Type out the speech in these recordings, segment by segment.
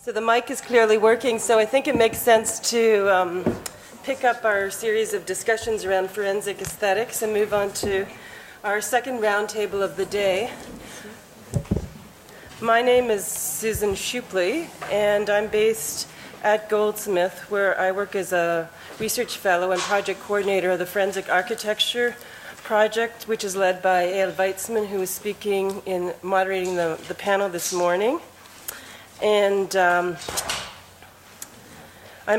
So the mic is clearly working, so I think it makes sense to pick up our series of discussions around forensic aesthetics and move on to our second roundtable of the day. My name is Susan Shupley, and I'm based at Goldsmith, where I work as a research fellow and project coordinator of the Forensic Architecture Project, which is led by Eyal Weitzman, who is speaking in moderating the panel this morning. And I'm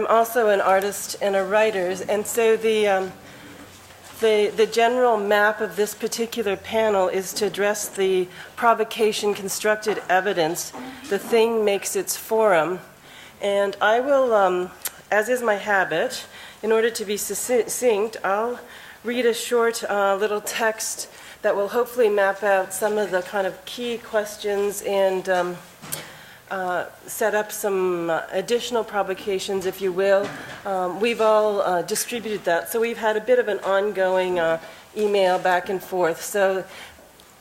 also an artist and a writer, and so the general map of this particular panel is to address the provocation constructed evidence. The thing makes its forum, and I will, as is my habit, in order to be succinct, I'll read a short little text that will hopefully map out some of the kind of key questions and set up some additional provocations, if you will. We've all distributed that, so we've had a bit of an ongoing email back and forth. So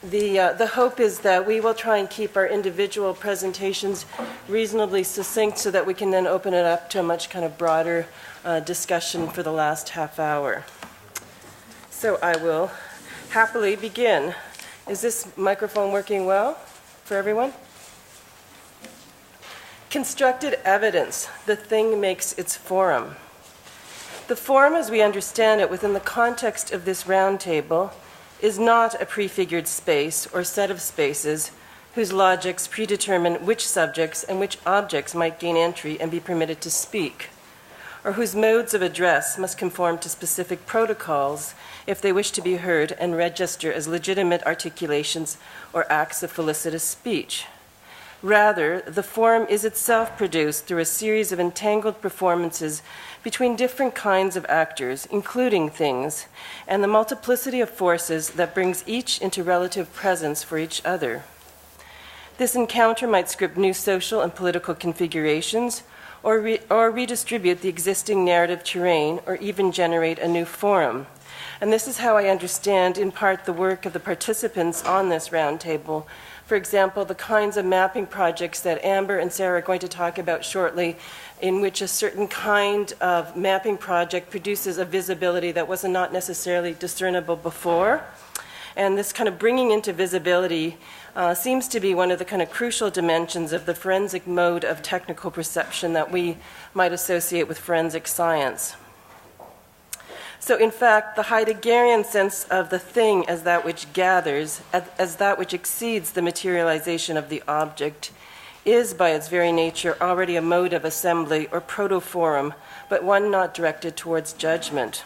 the hope is that we will try and keep our individual presentations reasonably succinct so that we can then open it up to a much kind of broader discussion for the last half hour. So I will happily begin. Is this microphone working well for everyone? Constructed evidence, the thing makes its forum. The forum, as we understand it within the context of this roundtable, is not a prefigured space or set of spaces whose logics predetermine which subjects and which objects might gain entry and be permitted to speak, or whose modes of address must conform to specific protocols if they wish to be heard and register as legitimate articulations or acts of felicitous speech. Rather, the forum is itself produced through a series of entangled performances between different kinds of actors, including things, and the multiplicity of forces that brings each into relative presence for each other. This encounter might script new social and political configurations, or redistribute the existing narrative terrain, or even generate a new forum. And this is how I understand, in part, the work of the participants on this roundtable. For example, the kinds of mapping projects that Amber and Sarah are going to talk about shortly, in which a certain kind of mapping project produces a visibility that was not necessarily discernible before. And this kind of bringing into visibility seems to be one of the kind of crucial dimensions of the forensic mode of technical perception that we might associate with forensic science. So in fact, the Heideggerian sense of the thing as that which gathers, as that which exceeds the materialization of the object, is by its very nature already a mode of assembly or protoforum, but one not directed towards judgment.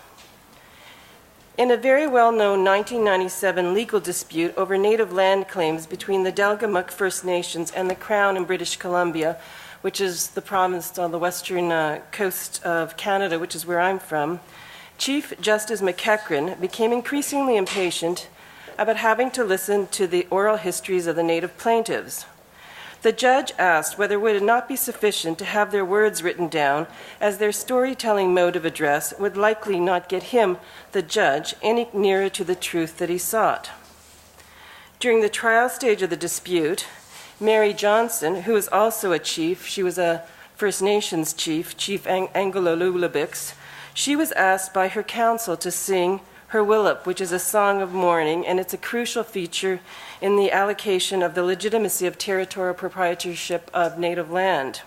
In a very well-known 1997 legal dispute over native land claims between the Delgamuukw First Nations and the Crown in British Columbia, which is the province on the western coast of Canada, which is where I'm from, Chief Justice McEachran became increasingly impatient about having to listen to the oral histories of the native plaintiffs. The judge asked whether it would not be sufficient to have their words written down, as their storytelling mode of address would likely not get him, the judge, any nearer to the truth that he sought. During the trial stage of the dispute, Mary Johnson, who was also a chief, she was a First Nations chief, Chief Angololulabix, she was asked by her counsel to sing her Willip, which is a song of mourning, and it's a crucial feature in the allocation of the legitimacy of territorial proprietorship of native land.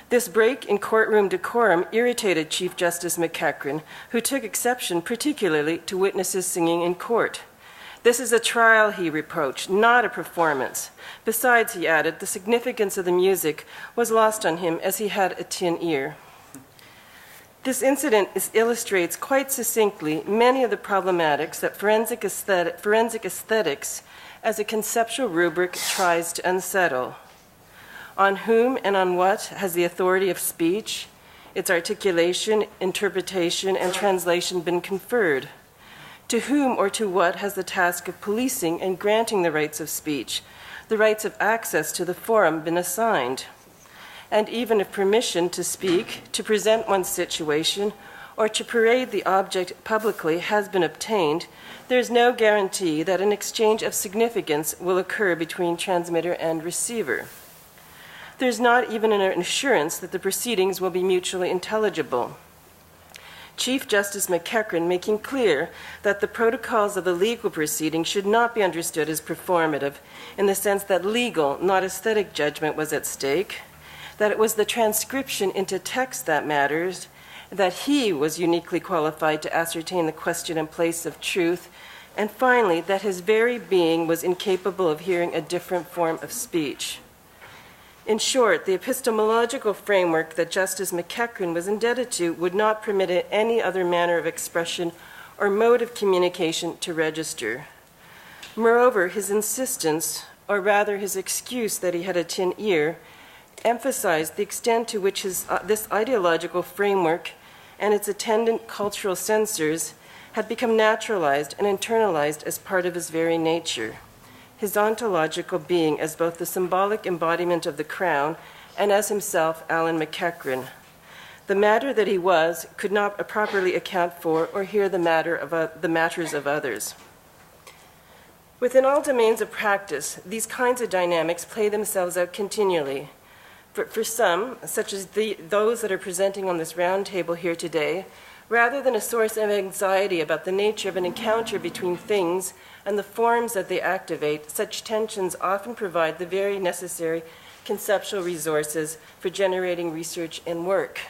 This break in courtroom decorum irritated Chief Justice McEachran, who took exception particularly to witnesses singing in court. This is a trial, he reproached, not a performance. Besides, he added, the significance of the music was lost on him as he had a tin ear. This incident illustrates quite succinctly many of the problematics that forensic aesthetics as a conceptual rubric tries to unsettle. On whom and on what has the authority of speech, its articulation, interpretation, and translation been conferred? To whom or to what has the task of policing and granting the rights of speech, the rights of access to the forum been assigned? And even if permission to speak, to present one's situation, or to parade the object publicly has been obtained, there is no guarantee that an exchange of significance will occur between transmitter and receiver. there's not even an assurance that the proceedings will be mutually intelligible. Chief Justice McEachran making clear that the protocols of the legal proceeding should not be understood as performative, in the sense that legal, not aesthetic judgment was at stake, that it was the transcription into text that matters, that he was uniquely qualified to ascertain the question and place of truth, and finally, that his very being was incapable of hearing a different form of speech. In short, the epistemological framework that Justice McEachran was indebted to would not permit any other manner of expression or mode of communication to register. Moreover, his insistence, or rather his excuse that he had a tin ear, emphasized the extent to which this ideological framework and its attendant cultural censors had become naturalized and internalized as part of his very nature, his ontological being as both the symbolic embodiment of the crown and as himself, Alan McEachran. The matter that he was could not properly account for or hear the matters of others. Within all domains of practice, these kinds of dynamics play themselves out continually. For some, such as those that are presenting on this round table here today, rather than a source of anxiety about the nature of an encounter between things and the forms that they activate, such tensions often provide the very necessary conceptual resources for generating research and work.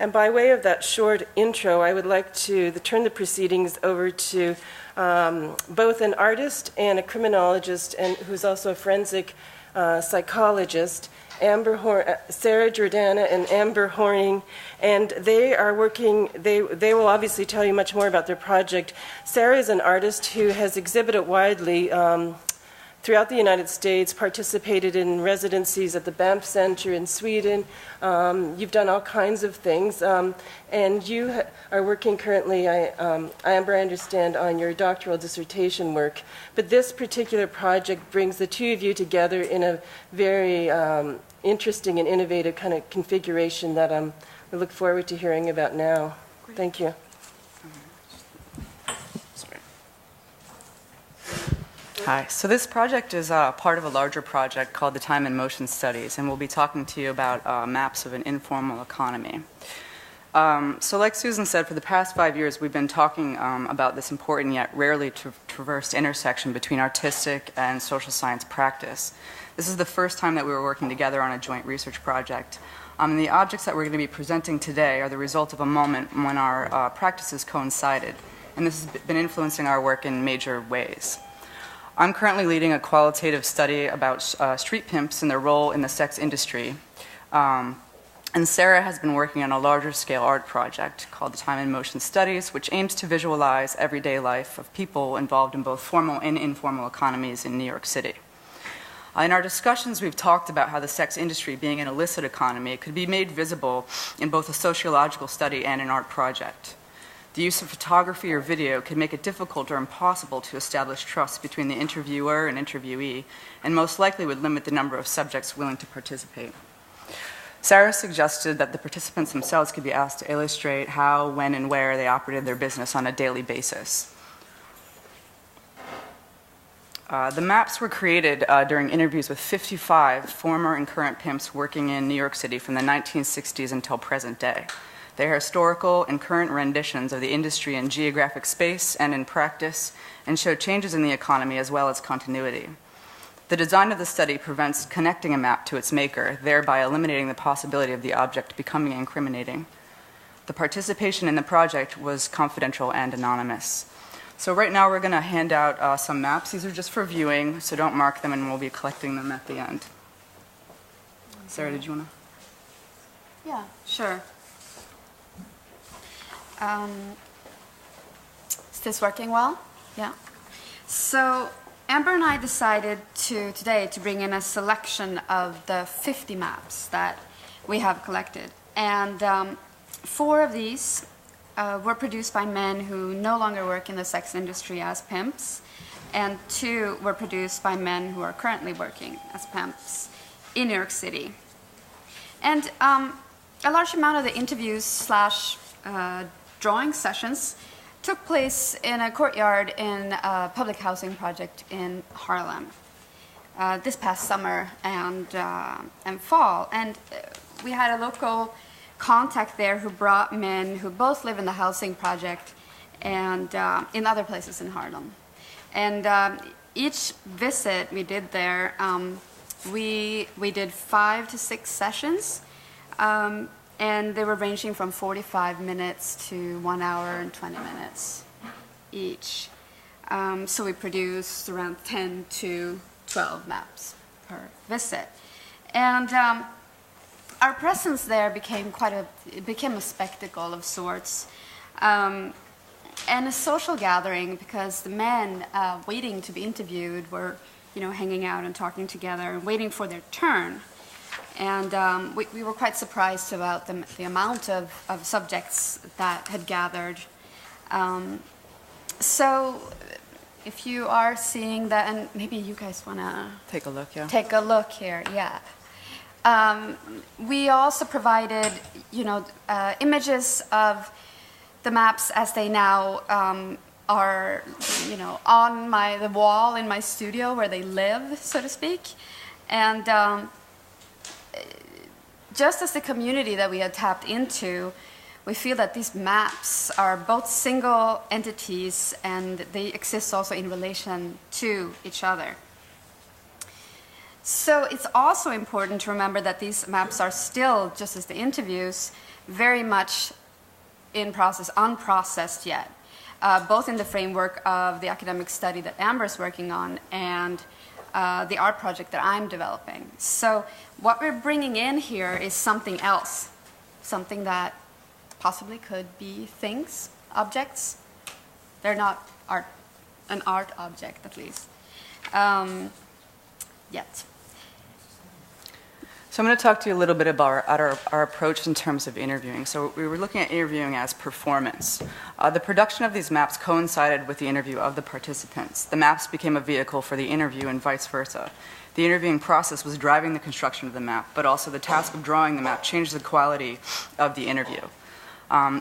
And by way of that short intro, I would like to turn the proceedings over to both an artist and a criminologist, and who's also a forensic psychologist, Sarah Jordana and Amber Horning, and they are working, they will obviously tell you much more about their project. Sarah is an artist who has exhibited widely throughout the United States, participated in residencies at the Banff Center in Sweden. You've done all kinds of things, and you are working currently, Amber, I understand, on your doctoral dissertation work. But this particular project brings the two of you together in a very interesting and innovative kind of configuration that we look forward to hearing about now. Great. Thank you. Hi. So this project is part of a larger project called the Time and Motion Studies, and we'll be talking to you about maps of an informal economy. So like Susan said, for the past 5 years, we've been talking about this important yet rarely traversed intersection between artistic and social science practice. This is the first time that we were working together on a joint research project. And the objects that we're going to be presenting today are the result of a moment when our practices coincided, and this has been influencing our work in major ways. I'm currently leading a qualitative study about street pimps and their role in the sex industry. And Sarah has been working on a larger scale art project called the Time and Motion Studies, which aims to visualize everyday life of people involved in both formal and informal economies in New York City. In our discussions, we've talked about how the sex industry, being an illicit economy, could be made visible in both a sociological study and an art project. The use of photography or video can make it difficult or impossible to establish trust between the interviewer and interviewee, and most likely would limit the number of subjects willing to participate. Sarah suggested that the participants themselves could be asked to illustrate how, when, and where they operated their business on a daily basis. The maps were created during interviews with 55 former and current pimps working in New York City from the 1960s until present day. They are historical and current renditions of the industry in geographic space and in practice, and show changes in the economy as well as continuity. The design of the study prevents connecting a map to its maker, thereby eliminating the possibility of the object becoming incriminating. The participation in the project was confidential and anonymous. So right now we're going to hand out some maps. These are just for viewing, so don't mark them, and we'll be collecting them at the end. Sarah, did you want to? Yeah, sure. Is this working well? Yeah. So Amber and I decided today to bring in a selection of the 50 maps that we have collected. And 4 of these were produced by men who no longer work in the sex industry as pimps, and 2 were produced by men who are currently working as pimps in New York City. And a large amount of the interviews / drawing sessions took place in a courtyard in a public housing project in Harlem. this past summer and fall. And we had a local contact there who brought men who both live in the housing project and in other places in Harlem. And each visit we did there, we did 5 to 6 sessions, and they were ranging from 45 minutes to 1 hour and 20 minutes each. So we produced around 10 to 12 maps per visit. And our presence there became a spectacle of sorts, and a social gathering, because the men waiting to be interviewed were, hanging out and talking together and waiting for their turn. And we were quite surprised about the amount of subjects that had gathered. So if you are seeing that, and maybe you guys want to Take a look, yeah. take a look here, yeah. We also provided, images of the maps as they now are, on the wall in my studio where they live, so to speak. And just as the community that we had tapped into, we feel that these maps are both single entities and they exist also in relation to each other. So it's also important to remember that these maps are still, just as the interviews, very much in process, unprocessed yet, both in the framework of the academic study that Amber's working on and the art project that I'm developing. So what we're bringing in here is something else, something that possibly could be things, objects. They're not an art object, at least, yet. So I'm going to talk to you a little bit about our approach in terms of interviewing. So we were looking at interviewing as performance. The production of these maps coincided with the interview of the participants. The maps became a vehicle for the interview and vice versa. The interviewing process was driving the construction of the map, but also the task of drawing the map changed the quality of the interview.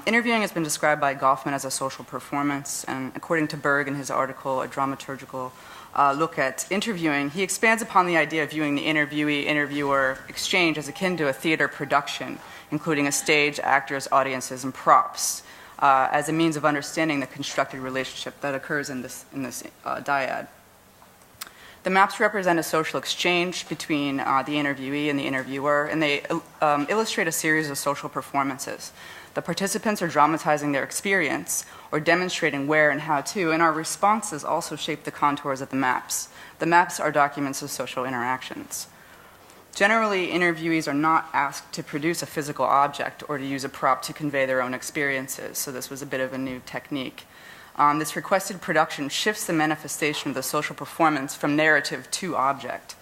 Interviewing has been described by Goffman as a social performance, and according to Berg in his article, A Dramaturgical Look at Interviewing, he expands upon the idea of viewing the interviewee-interviewer exchange as akin to a theater production, including a stage, actors, audiences, and props, as a means of understanding the constructed relationship that occurs in this dyad. The maps represent a social exchange between the interviewee and the interviewer, and they illustrate a series of social performances. The participants are dramatizing their experience or demonstrating where and how to, and our responses also shape the contours of the maps. The maps are documents of social interactions. Generally, interviewees are not asked to produce a physical object or to use a prop to convey their own experiences, so this was a bit of a new technique. This requested production shifts the manifestation of the social performance from narrative to object.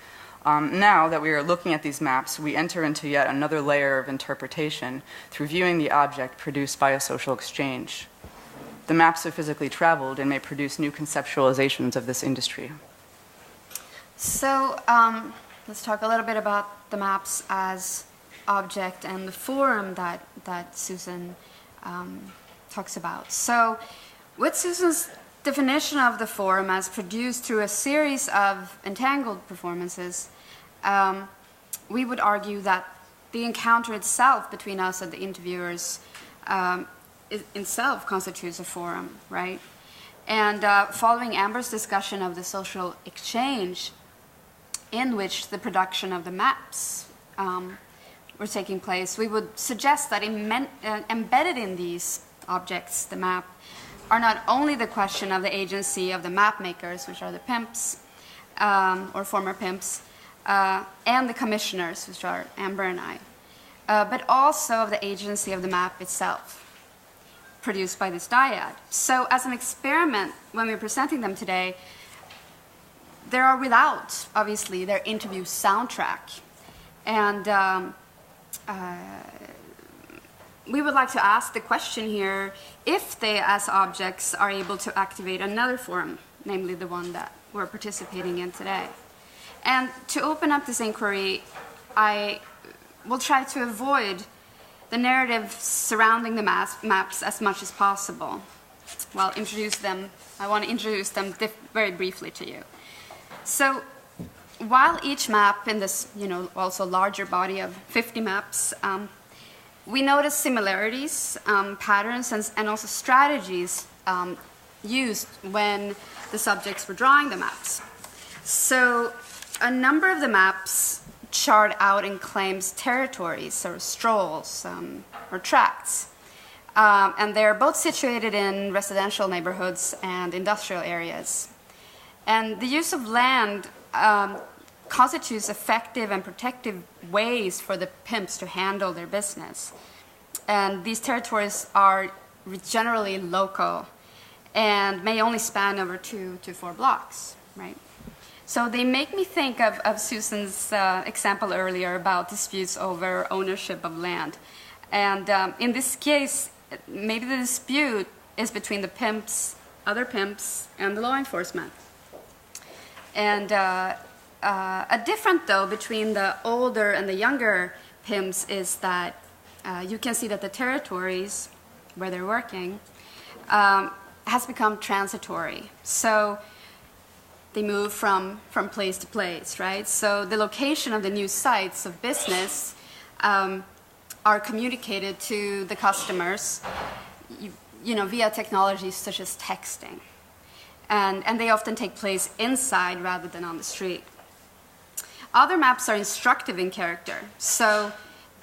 Now that we are looking at these maps, we enter into yet another layer of interpretation through viewing the object produced by a social exchange. The maps have physically traveled and may produce new conceptualizations of this industry. So let's talk a little bit about the maps as object and the forum that Susan talks about. So with Susan's definition of the forum as produced through a series of entangled performances, we would argue that the encounter itself between us and the interviewers itself constitutes a forum, right? And following Amber's discussion of the social exchange in which the production of the maps were taking place, we would suggest that embedded in these objects, the map, are not only the question of the agency of the map makers, which are the pimps, or former pimps, and the commissioners, which are Amber and I, but also of the agency of the map itself, produced by this dyad. So as an experiment, when we're presenting them today, there are without, obviously, their interview soundtrack. And we would like to ask the question here if they, as objects, are able to activate another forum, namely the one that we're participating in today. And to open up this inquiry, I will try to avoid the narrative surrounding the maps as much as possible. Well, I want to introduce them very briefly to you. So while each map in this, also larger body of 50 maps, we notice similarities, patterns, and also strategies used when the subjects were drawing the maps. So a number of the maps chart out and claims territories or strolls or tracts. And they're both situated in residential neighborhoods and industrial areas. And the use of land constitutes effective and protective ways for the pimps to handle their business. And these territories are generally local and may only span over 2 to 4 blocks, right? So they make me think of Susan's example earlier about disputes over ownership of land. And in this case, maybe the dispute is between the pimps, other pimps, and the law enforcement. And a difference, though, between the older and the younger pimps is that you can see that the territories where they're working has become transitory. So they move from place to place, right? So the location of the new sites of business are communicated to the customers, via technologies such as texting. And they often take place inside rather than on the street. Other maps are instructive in character. So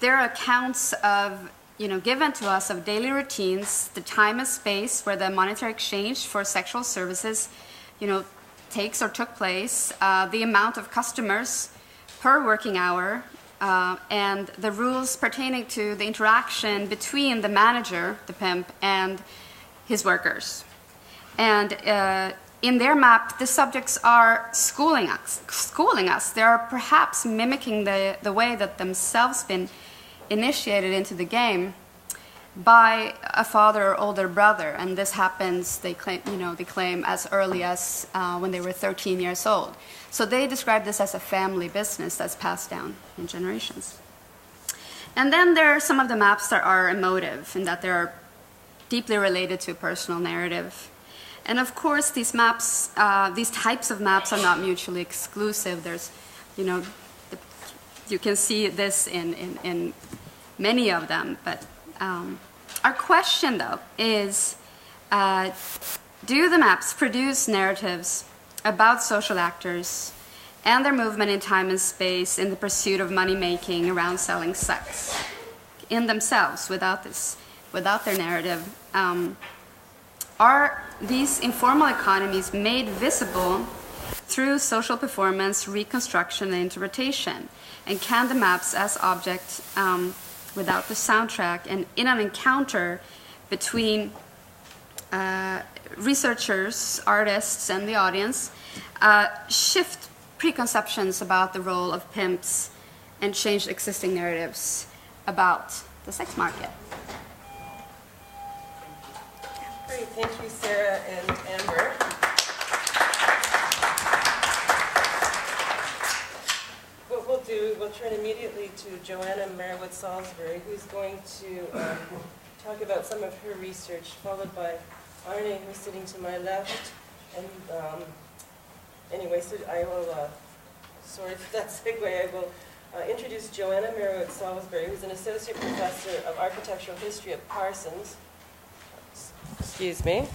there are accounts of, given to us of daily routines, the time and space where the monetary exchange for sexual services, takes or took place, the amount of customers per working hour, and the rules pertaining to the interaction between the manager, the pimp, and his workers. And in their map, the subjects are schooling us. They are perhaps mimicking the way that themselves been initiated into the game by a father or older brother, and this happens, they claim as early as when they were 13 years old. So they describe this as a family business that's passed down in generations. And then there are some of the maps that are emotive, in that they're deeply related to a personal narrative. And of course, these maps, these types of maps are not mutually exclusive. There's, you can see this in many of them, but our question, though, is do the maps produce narratives about social actors and their movement in time and space in the pursuit of money-making around selling sex in themselves without their narrative? Are these informal economies made visible through social performance, reconstruction, and interpretation? And can the maps as object without the soundtrack, and in an encounter between researchers, artists, and the audience, shift preconceptions about the role of pimps and change existing narratives about the sex market? Great, thank you, Sarah and Amber. What we'll do, we'll turn immediately to Joanna Merwood-Salisbury, who's going to talk about some of her research, followed by Arne, who's sitting to my left. And anyway, so I will, sorry for that segue, I will introduce Joanna Merwood-Salisbury, who's an associate professor of architectural history at Parsons. Excuse me.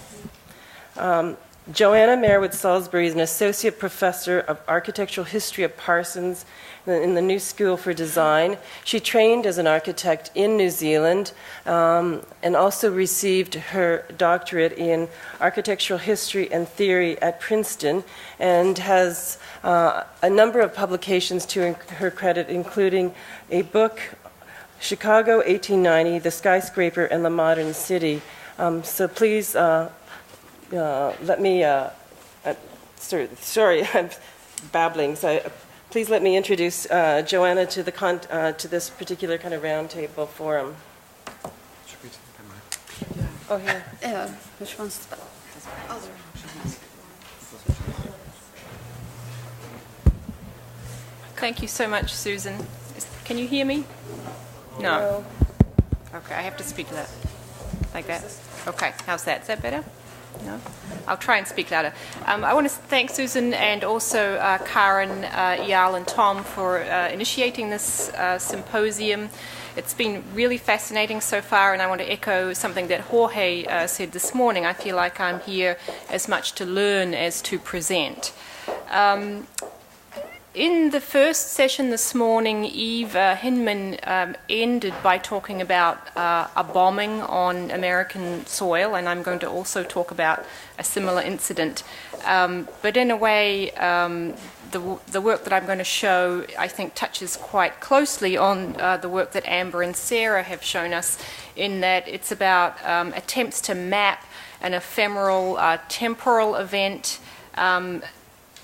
Joanna Merwood-Salisbury is an associate professor of architectural history at Parsons in the New School for Design. She trained as an architect in New Zealand and also received her doctorate in architectural history and theory at Princeton, and has a number of publications to her credit, including a book, Chicago 1890, The Skyscraper and the Modern City. So please let me, sorry, I'm babbling. So please let me introduce Joanna to to this particular kind of roundtable forum. Should we take a mic? Oh, here. Yeah, which one's the other? Thank you so much, Susan. Can you hear me? No. Okay, I have to speak to that. Like that? Okay, how's that? Is that better? No? I'll try and speak louder. I want to thank Susan and also Karen, Eyal, and Tom for initiating this symposium. It's been really fascinating so far, and I want to echo something that Jorge said this morning. I feel like I'm here as much to learn as to present. In the first session this morning, Eve Hinman ended by talking about a bombing on American soil, and I'm going to also talk about a similar incident. But in a way, the work that I'm going to show, I think, touches quite closely on the work that Amber and Sarah have shown us, in that it's about attempts to map an ephemeral temporal event,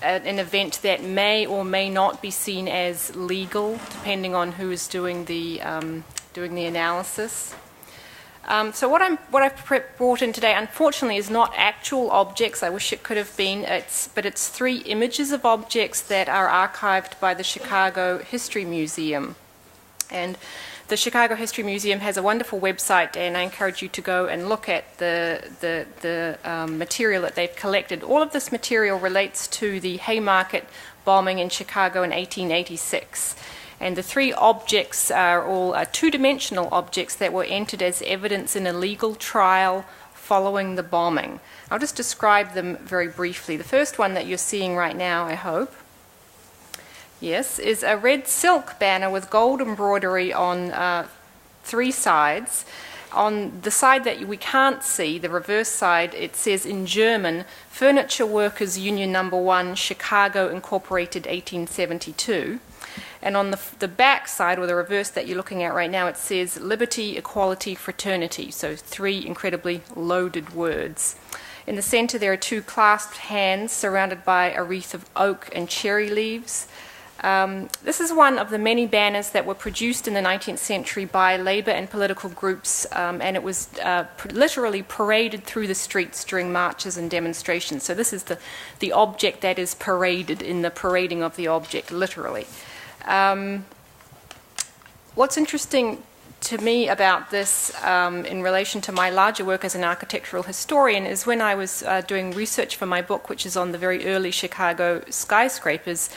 an event that may or may not be seen as legal, depending on who is doing the analysis. So what I've brought in today, unfortunately, is not actual objects. I wish it could have been. But it's 3 images of objects that are archived by the Chicago History Museum. And the Chicago History Museum has a wonderful website, and I encourage you to go and look at the material that they've collected. All of this material relates to the Haymarket bombing in Chicago in 1886. And the 3 objects are all two-dimensional objects that were entered as evidence in a legal trial following the bombing. I'll just describe them very briefly. The first one that you're seeing right now, I hope, yes, is a red silk banner with gold embroidery on 3 sides. On the side that we can't see, the reverse side, it says in German, Furniture Workers Union No. 1, Chicago Incorporated, 1872. And on the back side, or the reverse that you're looking at right now, it says Liberty, Equality, Fraternity. So 3 incredibly loaded words. In the center, there are 2 clasped hands surrounded by a wreath of oak and cherry leaves. This is one of the many banners that were produced in the 19th century by labor and political groups, and it was literally paraded through the streets during marches and demonstrations. So this is the object that is paraded in the parading of the object, literally. What's interesting to me about this in relation to my larger work as an architectural historian is when I was doing research for my book, which is on the very early Chicago skyscrapers,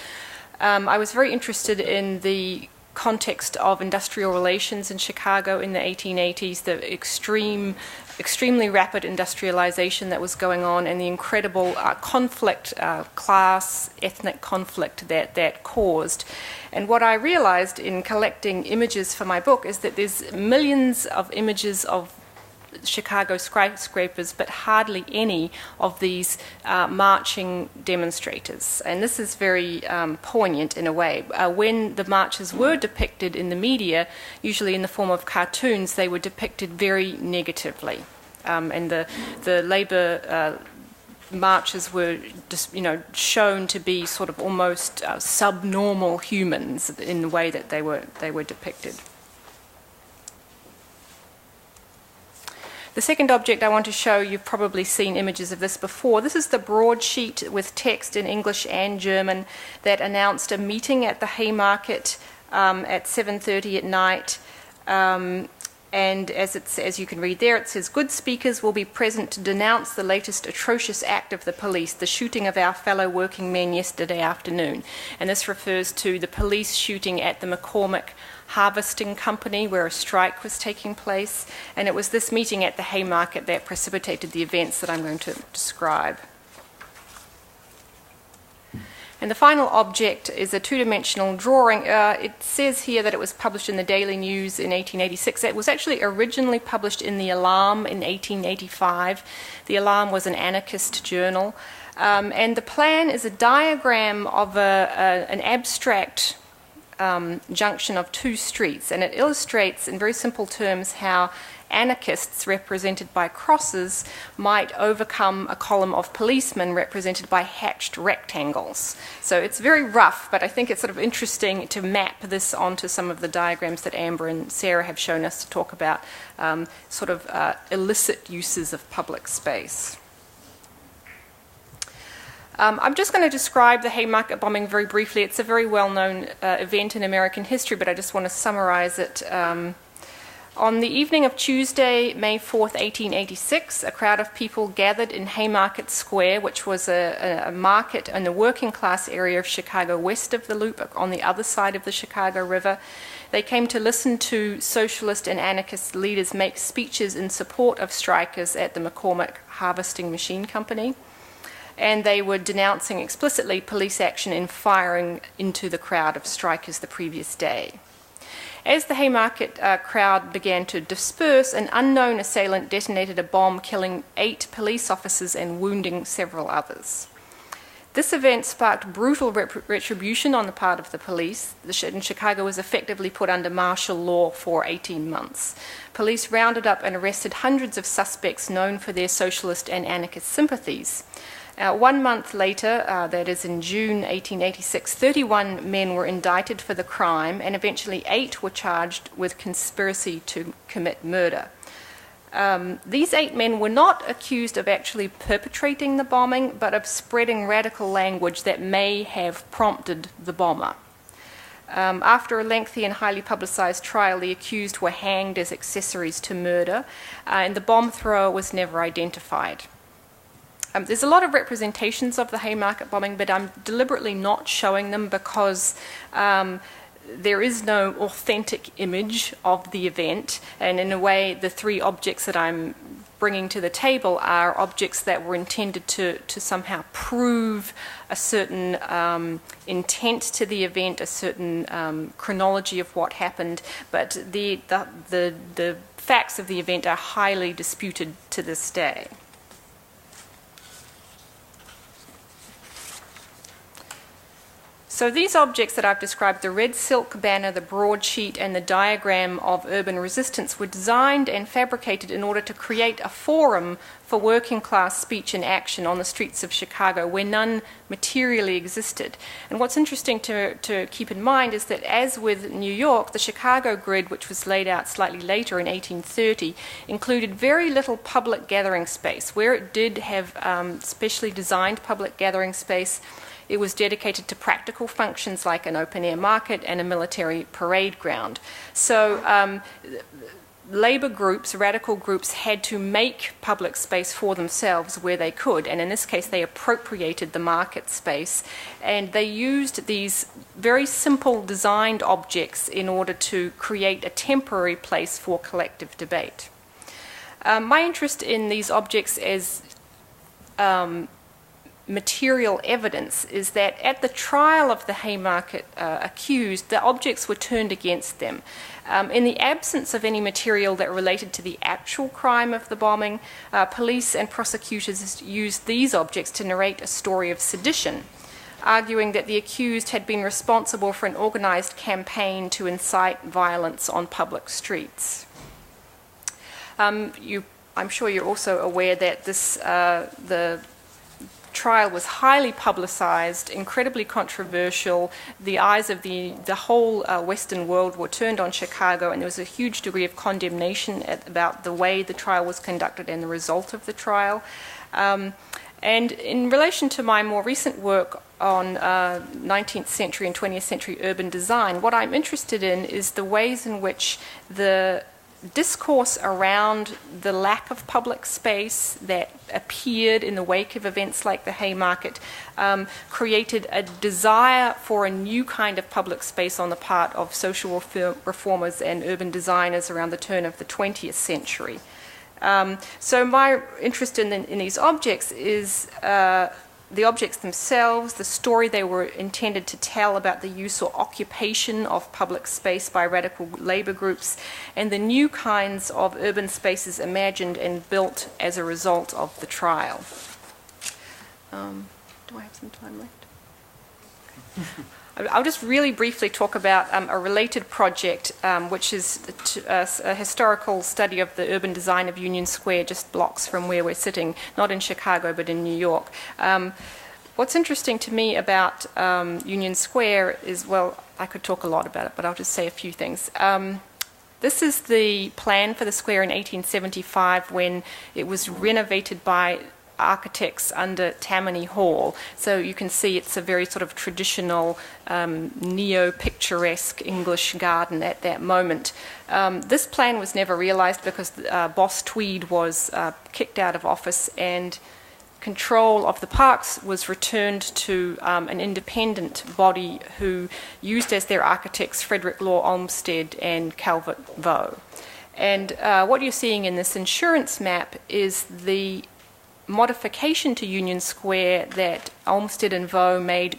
I was very interested in the context of industrial relations in Chicago in the 1880s, the extremely rapid industrialization that was going on, and the incredible conflict, class, ethnic conflict that caused. And what I realized in collecting images for my book is that there's millions of images of Chicago skyscrapers, but hardly any of these marching demonstrators. And this is very poignant in a way. When the marches were depicted in the media, usually in the form of cartoons, they were depicted very negatively. And the labor marches were just, shown to be sort of almost subnormal humans in the way that they were depicted. The second object I want to show, you've probably seen images of this before. This is the broadsheet with text in English and German that announced a meeting at the Haymarket at 7:30 at night. And as you can read there, it says, "Good speakers will be present to denounce the latest atrocious act of the police, the shooting of our fellow working men yesterday afternoon." And this refers to the police shooting at the McCormick Harvesting Company, where a strike was taking place. And it was this meeting at the Haymarket that precipitated the events that I'm going to describe. And the final object is a two-dimensional drawing. It says here that it was published in the Daily News in 1886. It was actually originally published in the Alarm in 1885. The Alarm was an anarchist journal. And the plan is a diagram of an abstract junction of 2 streets, and it illustrates in very simple terms how anarchists represented by crosses might overcome a column of policemen represented by hatched rectangles. So it's very rough, but I think it's sort of interesting to map this onto some of the diagrams that Amber and Sarah have shown us to talk about illicit uses of public space. I'm just going to describe the Haymarket bombing very briefly. It's a very well-known event in American history, but I just want to summarize it On the evening of Tuesday, May 4th, 1886, a crowd of people gathered in Haymarket Square, which was a market in the working class area of Chicago west of the Loop, on the other side of the Chicago River. They came to listen to socialist and anarchist leaders make speeches in support of strikers at the McCormick Harvesting Machine Company. And they were denouncing explicitly police action in firing into the crowd of strikers the previous day. As the Haymarket crowd began to disperse, an unknown assailant detonated a bomb, killing 8 police officers and wounding several others. This event sparked brutal retribution on the part of the police, and Chicago was effectively put under martial law for 18 months. Police rounded up and arrested hundreds of suspects known for their socialist and anarchist sympathies. 1 month later, that is in June 1886, 31 men were indicted for the crime, and eventually 8 were charged with conspiracy to commit murder. These 8 men were not accused of actually perpetrating the bombing, but of spreading radical language that may have prompted the bomber. After a lengthy and highly publicized trial, the accused were hanged as accessories to murder, and the bomb thrower was never identified. There's a lot of representations of the Haymarket bombing, but I'm deliberately not showing them because there is no authentic image of the event, and in a way the 3 objects that I'm bringing to the table are objects that were intended to somehow prove a certain intent to the event, a certain chronology of what happened, but the facts of the event are highly disputed to this day. So these objects that I've described, the red silk banner, the broadsheet, and the diagram of urban resistance, were designed and fabricated in order to create a forum for working class speech and action on the streets of Chicago where none materially existed. And what's interesting to keep in mind is that, as with New York, the Chicago grid, which was laid out slightly later in 1830, included very little public gathering space. Where it did have specially designed public gathering space, it was dedicated to practical functions like an open-air market and a military parade ground. So labor groups, radical groups, had to make public space for themselves where they could, and in this case they appropriated the market space, and they used these very simple designed objects in order to create a temporary place for collective debate. My interest in these objects as material evidence is that at the trial of the Haymarket accused, the objects were turned against them. In the absence of any material that related to the actual crime of the bombing, police and prosecutors used these objects to narrate a story of sedition, arguing that the accused had been responsible for an organized campaign to incite violence on public streets. I'm sure you're also aware that the trial was highly publicized, incredibly controversial. The eyes of the whole Western world were turned on Chicago, and there was a huge degree of condemnation about the way the trial was conducted and the result of the trial. And in relation to my more recent work on 19th century and 20th century urban design, what I'm interested in is the ways in which the discourse around the lack of public space that appeared in the wake of events like the Haymarket created a desire for a new kind of public space on the part of social reformers and urban designers around the turn of the 20th century. So my interest in these objects is the objects themselves, the story they were intended to tell about the use or occupation of public space by radical labor groups, and the new kinds of urban spaces imagined and built as a result of the trial. Do I have some time left? I'll just really briefly talk about a related project, which is a historical study of the urban design of Union Square, just blocks from where we're sitting, not in Chicago, but in New York. What's interesting to me about Union Square is, well, I could talk a lot about it, but I'll just say a few things. This is the plan for the square in 1875 when it was renovated by architects under Tammany Hall. So you can see it's a very sort of traditional neo-picturesque English garden at that moment. This plan was never realized because Boss Tweed was kicked out of office, and control of the parks was returned to an independent body who used as their architects Frederick Law Olmsted and Calvert Vaux. And what you're seeing in this insurance map is the modification to Union Square that Olmsted and Vaux made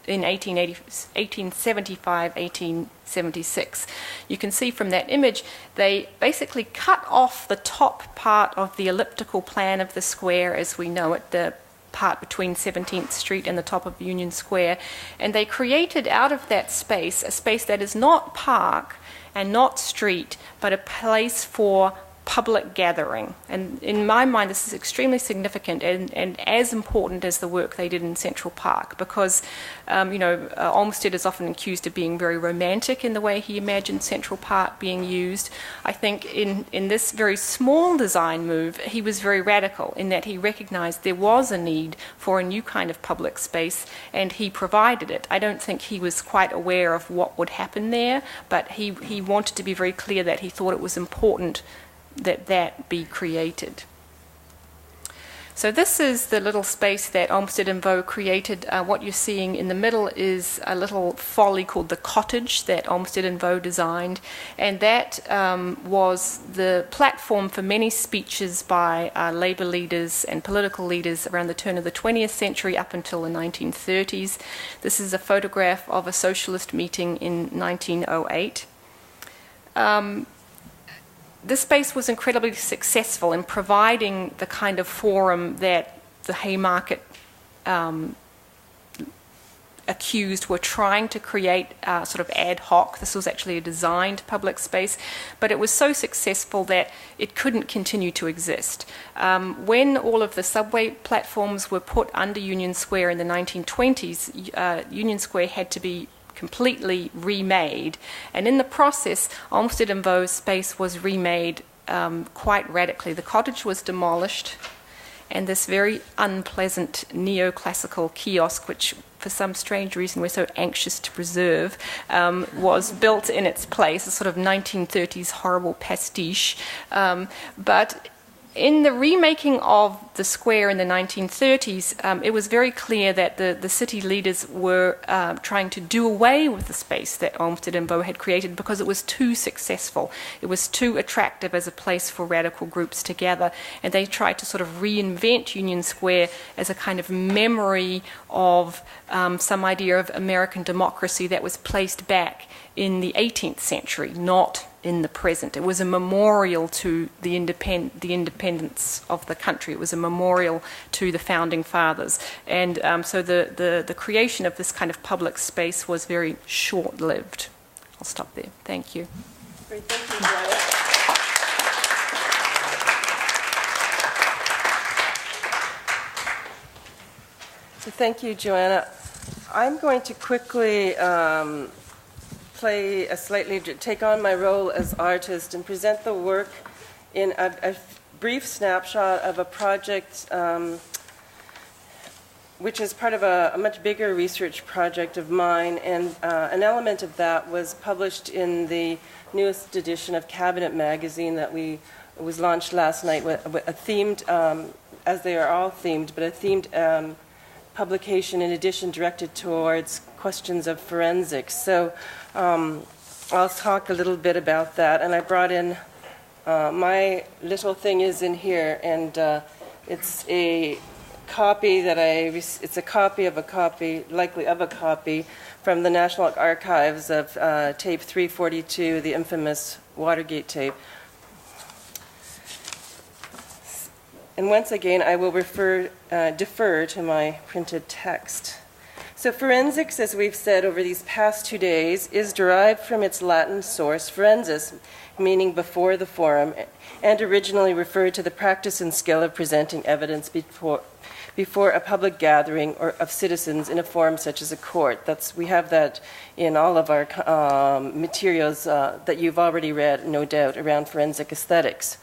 in 1875, 1876. You can see from that image, they basically cut off the top part of the elliptical plan of the square as we know it, the part between 17th Street and the top of Union Square, and they created out of that space a space that is not park and not street, but a place for public gathering. And in my mind, this is extremely significant and as important as the work they did in Central Park, because, Olmsted is often accused of being very romantic in the way he imagined Central Park being used. I think in this very small design move, he was very radical in that he recognized there was a need for a new kind of public space, and he provided it. I don't think he was quite aware of what would happen there, but he wanted to be very clear that he thought it was important that be created. So this is the little space that Olmsted and Vaux created. What you're seeing in the middle is a little folly called the cottage that Olmsted and Vaux designed, and that was the platform for many speeches by labour leaders and political leaders around the turn of the 20th century up until the 1930s. This is a photograph of a socialist meeting in 1908. This space was incredibly successful in providing the kind of forum that the Haymarket accused were trying to create sort of ad hoc. This was actually a designed public space, but it was so successful that it couldn't continue to exist. When all of the subway platforms were put under Union Square in the 1920s, Union Square had to be completely remade, and in the process Olmsted and Vaux' space was remade quite radically. The cottage was demolished, and this very unpleasant neoclassical kiosk, which for some strange reason we're so anxious to preserve, was built in its place, a sort of 1930s horrible pastiche. But in the remaking of the square in the 1930s, it was very clear that the city leaders were trying to do away with the space that Olmsted and Vaux had created because it was too successful. It was too attractive as a place for radical groups to gather, and they tried to sort of reinvent Union Square as a kind of memory of some idea of American democracy that was placed back in the 18th century, not in the present. It was a memorial to the independence of the country. It was a memorial to the founding fathers. And so the creation of this kind of public space was very short-lived. I'll stop there. Thank you. Great, thank you, Joanna. So thank you, Joanna. I'm going to quickly take on my role as artist and present the work in a brief snapshot of a project which is part of a much bigger research project of mine, and an element of that was published in the newest edition of Cabinet magazine that was launched last night with a themed, as they are all themed, but a themed publication in addition directed towards questions of forensics. So I'll talk a little bit about that, and I brought in my little thing is in here, and it's a copy that it's a copy of a copy, likely of a copy, from the National Archives of tape 342, the infamous Watergate tape. And once again, I will defer to my printed text. So forensics, as we've said over these past 2 days, is derived from its Latin source, forensis, meaning before the forum, and originally referred to the practice and skill of presenting evidence before a public gathering or of citizens in a forum such as a court. We have that in all of our materials that you've already read, no doubt, around forensic aesthetics.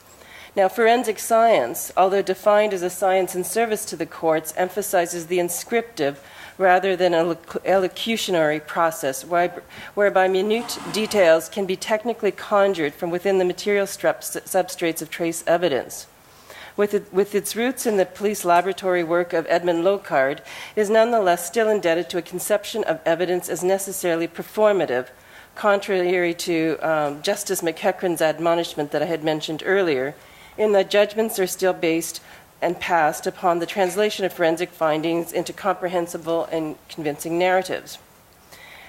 Now, forensic science, although defined as a science in service to the courts, emphasizes the inscriptive rather than elocutionary process, whereby minute details can be technically conjured from within the material substrates of trace evidence. With its roots in the police laboratory work of Edmund Locard, is nonetheless still indebted to a conception of evidence as necessarily performative, contrary to Justice McEachran's admonishment that I had mentioned earlier, in that judgments are still based and passed upon the translation of forensic findings into comprehensible and convincing narratives.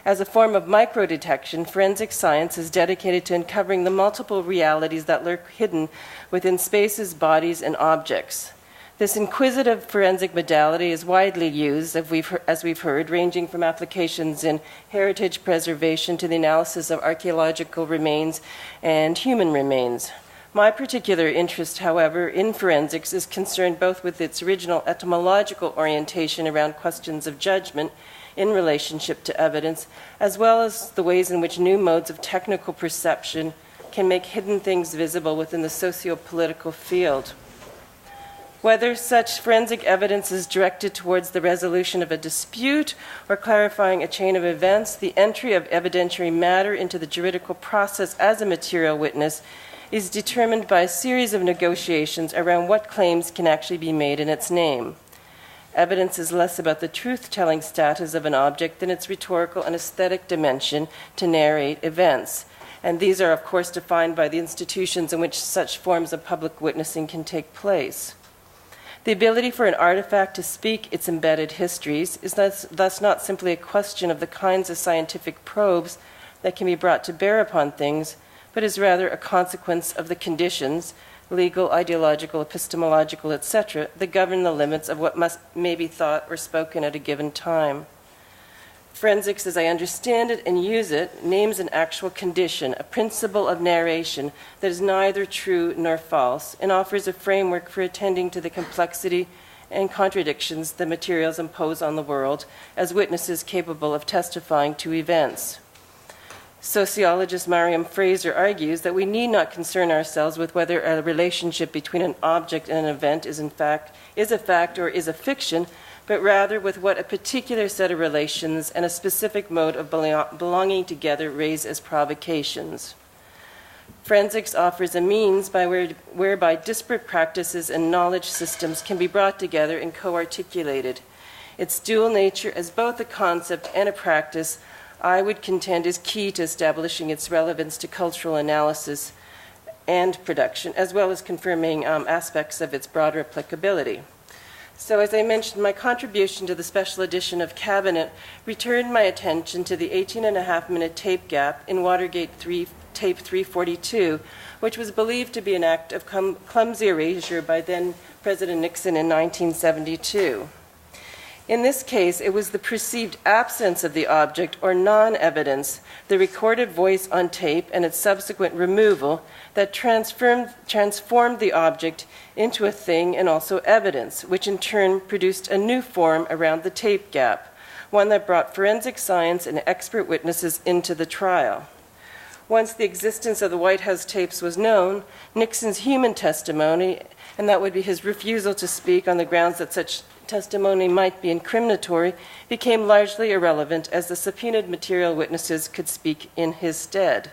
As a form of microdetection, forensic science is dedicated to uncovering the multiple realities that lurk hidden within spaces, bodies, and objects. This inquisitive forensic modality is widely used, as we've heard, ranging from applications in heritage preservation to the analysis of archaeological remains and human remains. My particular interest, however, in forensics is concerned both with its original etymological orientation around questions of judgment in relationship to evidence, as well as the ways in which new modes of technical perception can make hidden things visible within the socio-political field. Whether such forensic evidence is directed towards the resolution of a dispute or clarifying a chain of events, the entry of evidentiary matter into the juridical process as a material witness is determined by a series of negotiations around what claims can actually be made in its name. Evidence is less about the truth-telling status of an object than its rhetorical and aesthetic dimension to narrate events. And these are, of course, defined by the institutions in which such forms of public witnessing can take place. The ability for an artifact to speak its embedded histories is thus not simply a question of the kinds of scientific probes that can be brought to bear upon things, but is rather a consequence of the conditions, legal, ideological, epistemological, etc., that govern the limits of what may be thought or spoken at a given time. Forensics, as I understand it and use it, names an actual condition, a principle of narration that is neither true nor false, and offers a framework for attending to the complexity and contradictions the materials impose on the world as witnesses capable of testifying to events. Sociologist Mariam Fraser argues that we need not concern ourselves with whether a relationship between an object and an event is a fact or is a fiction, but rather with what a particular set of relations and a specific mode of belonging together raise as provocations. Forensics offers a means whereby disparate practices and knowledge systems can be brought together and co-articulated. Its dual nature as both a concept and a practice, I would contend, is key to establishing its relevance to cultural analysis and production, as well as confirming aspects of its broader applicability. So, as I mentioned, my contribution to the special edition of Cabinet returned my attention to the 18.5-minute tape gap in Watergate tape 342, which was believed to be an act of clumsy erasure by then President Nixon in 1972. In this case, it was the perceived absence of the object or non-evidence, the recorded voice on tape and its subsequent removal, that transformed the object into a thing and also evidence, which in turn produced a new form around the tape gap, one that brought forensic science and expert witnesses into the trial. Once the existence of the White House tapes was known, Nixon's human testimony, and that would be his refusal to speak on the grounds that such testimony might be incriminatory, became largely irrelevant as the subpoenaed material witnesses could speak in his stead.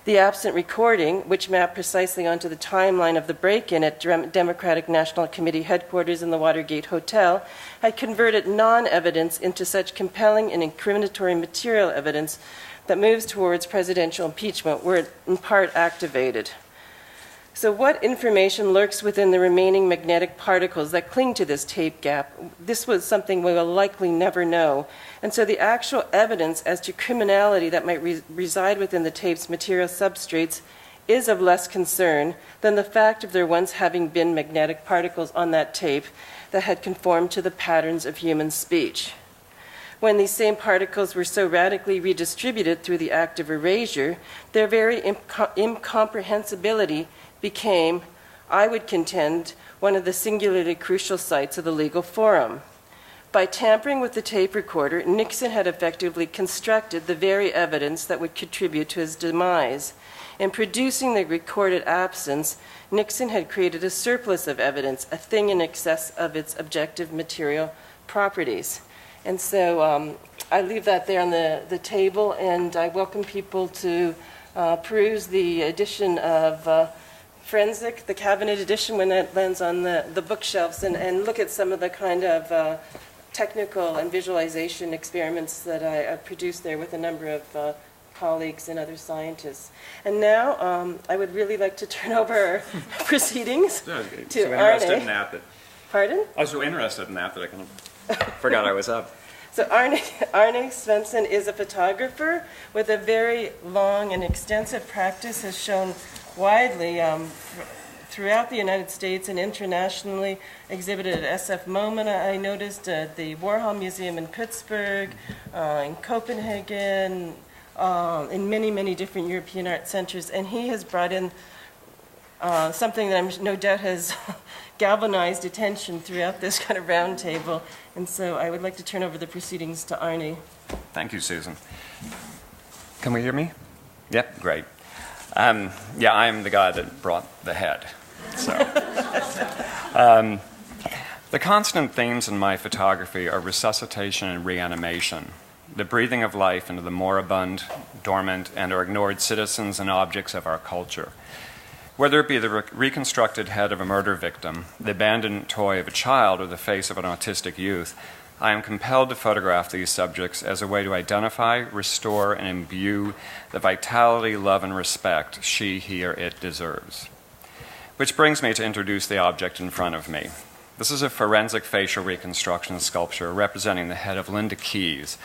The absent recording, which mapped precisely onto the timeline of the break-in at Democratic National Committee headquarters in the Watergate Hotel, had converted non-evidence into such compelling and incriminatory material evidence that moves towards presidential impeachment were in part activated. So what information lurks within the remaining magnetic particles that cling to this tape gap? This was something we will likely never know. And so the actual evidence as to criminality that might reside within the tape's material substrates is of less concern than the fact of there once having been magnetic particles on that tape that had conformed to the patterns of human speech. When these same particles were so radically redistributed through the act of erasure, their very incomprehensibility became, I would contend, one of the singularly crucial sites of the legal forum. By tampering with the tape recorder, Nixon had effectively constructed the very evidence that would contribute to his demise. In producing the recorded absence, Nixon had created a surplus of evidence, a thing in excess of its objective material properties. And so I leave that there on the table, and I welcome people to peruse the edition of Forensic, the cabinet edition, when it lands on the bookshelves, and look at some of the kind of technical and visualization experiments that I produced there with a number of colleagues and other scientists. And now I would really like to turn over our proceedings to interested Arne. in that. Pardon? I was so interested in that I kind of forgot I was up. So Arne Svensson is a photographer with a very long and extensive practice, has shown widely throughout the United States and internationally, exhibited at SF MoMA, I noticed, at the Warhol Museum in Pittsburgh, in Copenhagen, in many, many different European art centers. And he has brought in something that I'm no doubt has galvanized attention throughout this kind of roundtable. And so I would like to turn over the proceedings to Arne. Thank you, Susan. Can we hear me? Yep, great. Yeah, I'm the guy that brought the head. So, the constant themes in my photography are resuscitation and reanimation, the breathing of life into the moribund, dormant, and or ignored citizens and objects of our culture. Whether it be the reconstructed head of a murder victim, the abandoned toy of a child, or the face of an autistic youth, I am compelled to photograph these subjects as a way to identify, restore, and imbue the vitality, love, and respect she, he, or it deserves. Which brings me to introduce the object in front of me. This is a forensic facial reconstruction sculpture representing the head of Linda Keys,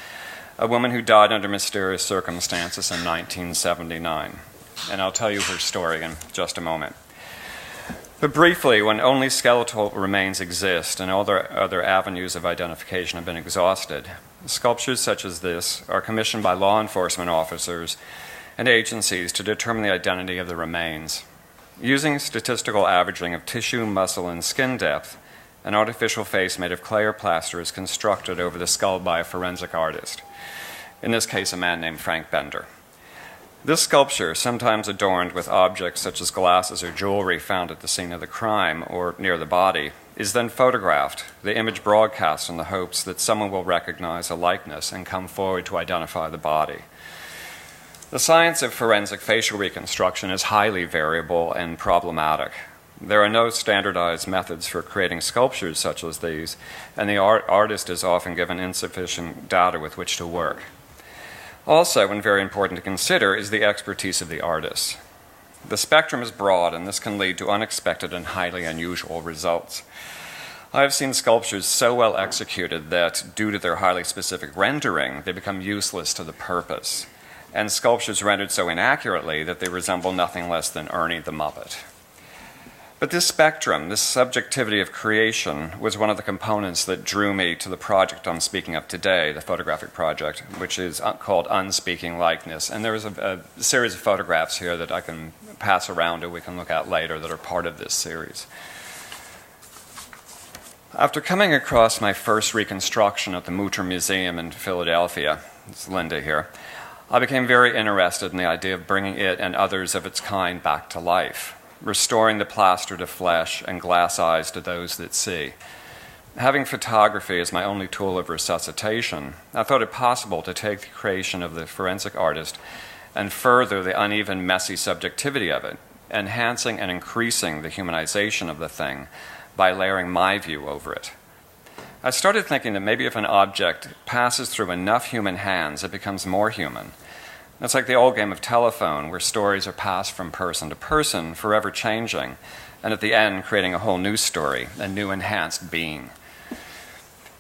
a woman who died under mysterious circumstances in 1979. And I'll tell you her story in just a moment. But briefly, when only skeletal remains exist and all their other avenues of identification have been exhausted, sculptures such as this are commissioned by law enforcement officers and agencies to determine the identity of the remains. Using statistical averaging of tissue, muscle, and skin depth, an artificial face made of clay or plaster is constructed over the skull by a forensic artist, in this case a man named Frank Bender. This sculpture, sometimes adorned with objects such as glasses or jewelry found at the scene of the crime or near the body, is then photographed, the image broadcast in the hopes that someone will recognize a likeness and come forward to identify the body. The science of forensic facial reconstruction is highly variable and problematic. There are no standardized methods for creating sculptures such as these, and the artist is often given insufficient data with which to work. Also, and very important to consider, is the expertise of the artist. The spectrum is broad, and this can lead to unexpected and highly unusual results. I have seen sculptures so well executed that, due to their highly specific rendering, they become useless to the purpose, and sculptures rendered so inaccurately that they resemble nothing less than Ernie the Muppet. But this spectrum, this subjectivity of creation, was one of the components that drew me to the project I'm speaking of today, the photographic project, which is called Unspeaking Likeness. And there is a series of photographs here that I can pass around or we can look at later that are part of this series. After coming across my first reconstruction at the Mutter Museum in Philadelphia, it's Linda here, I became very interested in the idea of bringing it and others of its kind back to life, restoring the plaster to flesh and glass eyes to those that see. Having photography as my only tool of resuscitation, I thought it possible to take the creation of the forensic artist and further the uneven, messy subjectivity of it, enhancing and increasing the humanization of the thing by layering my view over it. I started thinking that maybe if an object passes through enough human hands, it becomes more human. It's like the old game of telephone, where stories are passed from person to person, forever changing, and at the end creating a whole new story, a new enhanced being.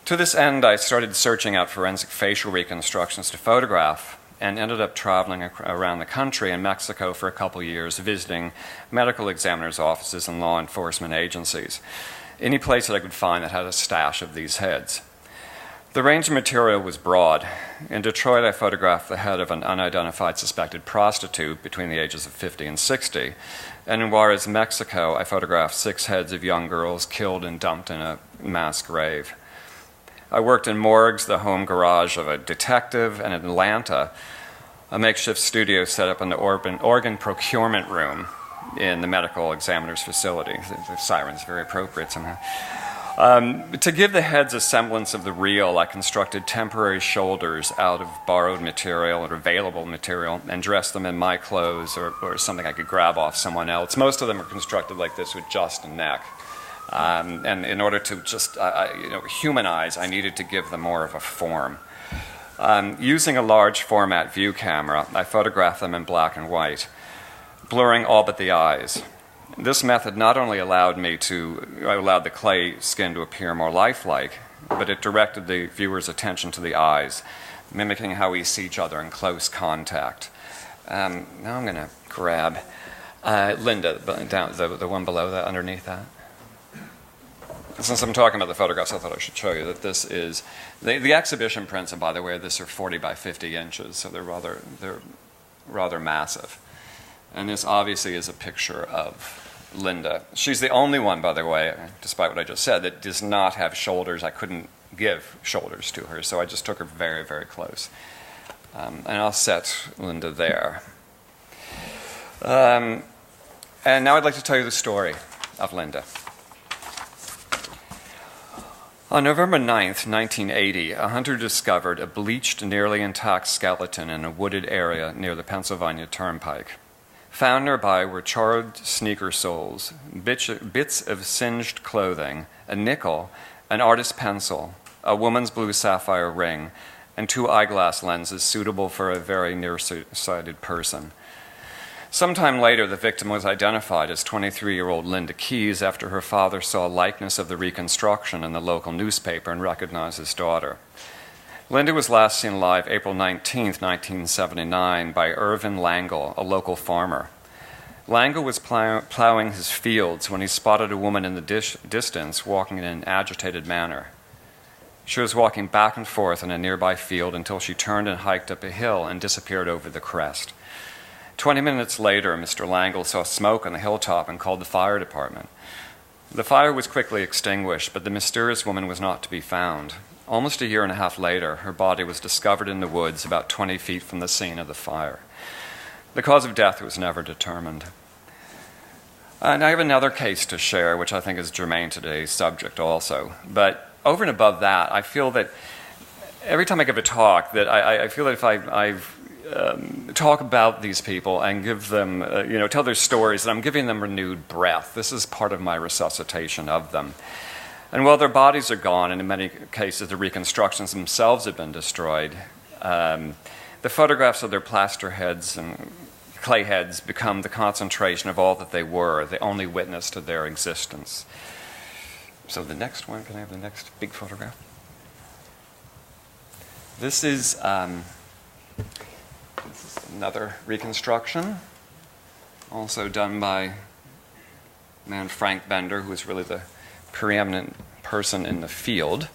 To this end, I started searching out forensic facial reconstructions to photograph, and ended up traveling around the country and Mexico for a couple years, visiting medical examiners' offices and law enforcement agencies, any place that I could find that had a stash of these heads. The range of material was broad. In Detroit, I photographed the head of an unidentified suspected prostitute between the ages of 50 and 60. And in Juarez, Mexico, I photographed 6 heads of young girls killed and dumped in a mass grave. I worked in morgues, the home garage of a detective, and in Atlanta, a makeshift studio set up in the organ procurement room in the medical examiner's facility. The siren's very appropriate somehow. To give the heads a semblance of the real, I constructed temporary shoulders out of borrowed material or available material and dressed them in my clothes or something I could grab off someone else. Most of them are constructed like this with just a neck. And in order to just humanize, I needed to give them more of a form. Using a large format view camera, I photographed them in black and white, blurring all but the eyes. This method not only allowed the clay skin to appear more lifelike, but it directed the viewer's attention to the eyes, mimicking how we see each other in close contact. Now I'm going to grab Linda, down the one below that, underneath that. Since I'm talking about the photographs, I thought I should show you that this is the exhibition prints. And by the way, this are 40 by 50 inches, so they're rather massive. And this obviously is a picture of Linda. She's the only one, by the way, despite what I just said, that does not have shoulders. I couldn't give shoulders to her, so I just took her very, very close. And I'll set Linda there. And now I'd like to tell you the story of Linda. On November 9th, 1980, a hunter discovered a bleached, nearly intact skeleton in a wooded area near the Pennsylvania Turnpike. Found nearby were charred sneaker soles, bits of singed clothing, a nickel, an artist's pencil, a woman's blue sapphire ring, and 2 eyeglass lenses suitable for a very nearsighted person. Sometime later, the victim was identified as 23-year-old Linda Keyes after her father saw a likeness of the reconstruction in the local newspaper and recognized his daughter. Linda was last seen alive April 19, 1979, by Irvin Langle, a local farmer. Langle was plowing his fields when he spotted a woman in the distance walking in an agitated manner. She was walking back and forth in a nearby field until she turned and hiked up a hill and disappeared over the crest. 20 minutes later, Mr. Langle saw smoke on the hilltop and called the fire department. The fire was quickly extinguished, but the mysterious woman was not to be found. Almost a year and a half later, her body was discovered in the woods about 20 feet from the scene of the fire. The cause of death was never determined. And I have another case to share, which I think is germane to today's subject also. But over and above that, I feel that every time I give a talk, that I feel that if I talk about these people and give them, tell their stories, that I'm giving them renewed breath. This is part of my resuscitation of them. And while their bodies are gone, and in many cases the reconstructions themselves have been destroyed, the photographs of their plaster heads and clay heads become the concentration of all that they were, the only witness to their existence. So the next one, can I have the next big photograph? This is another reconstruction, also done by a man Frank Bender, who is really the preeminent person in the field.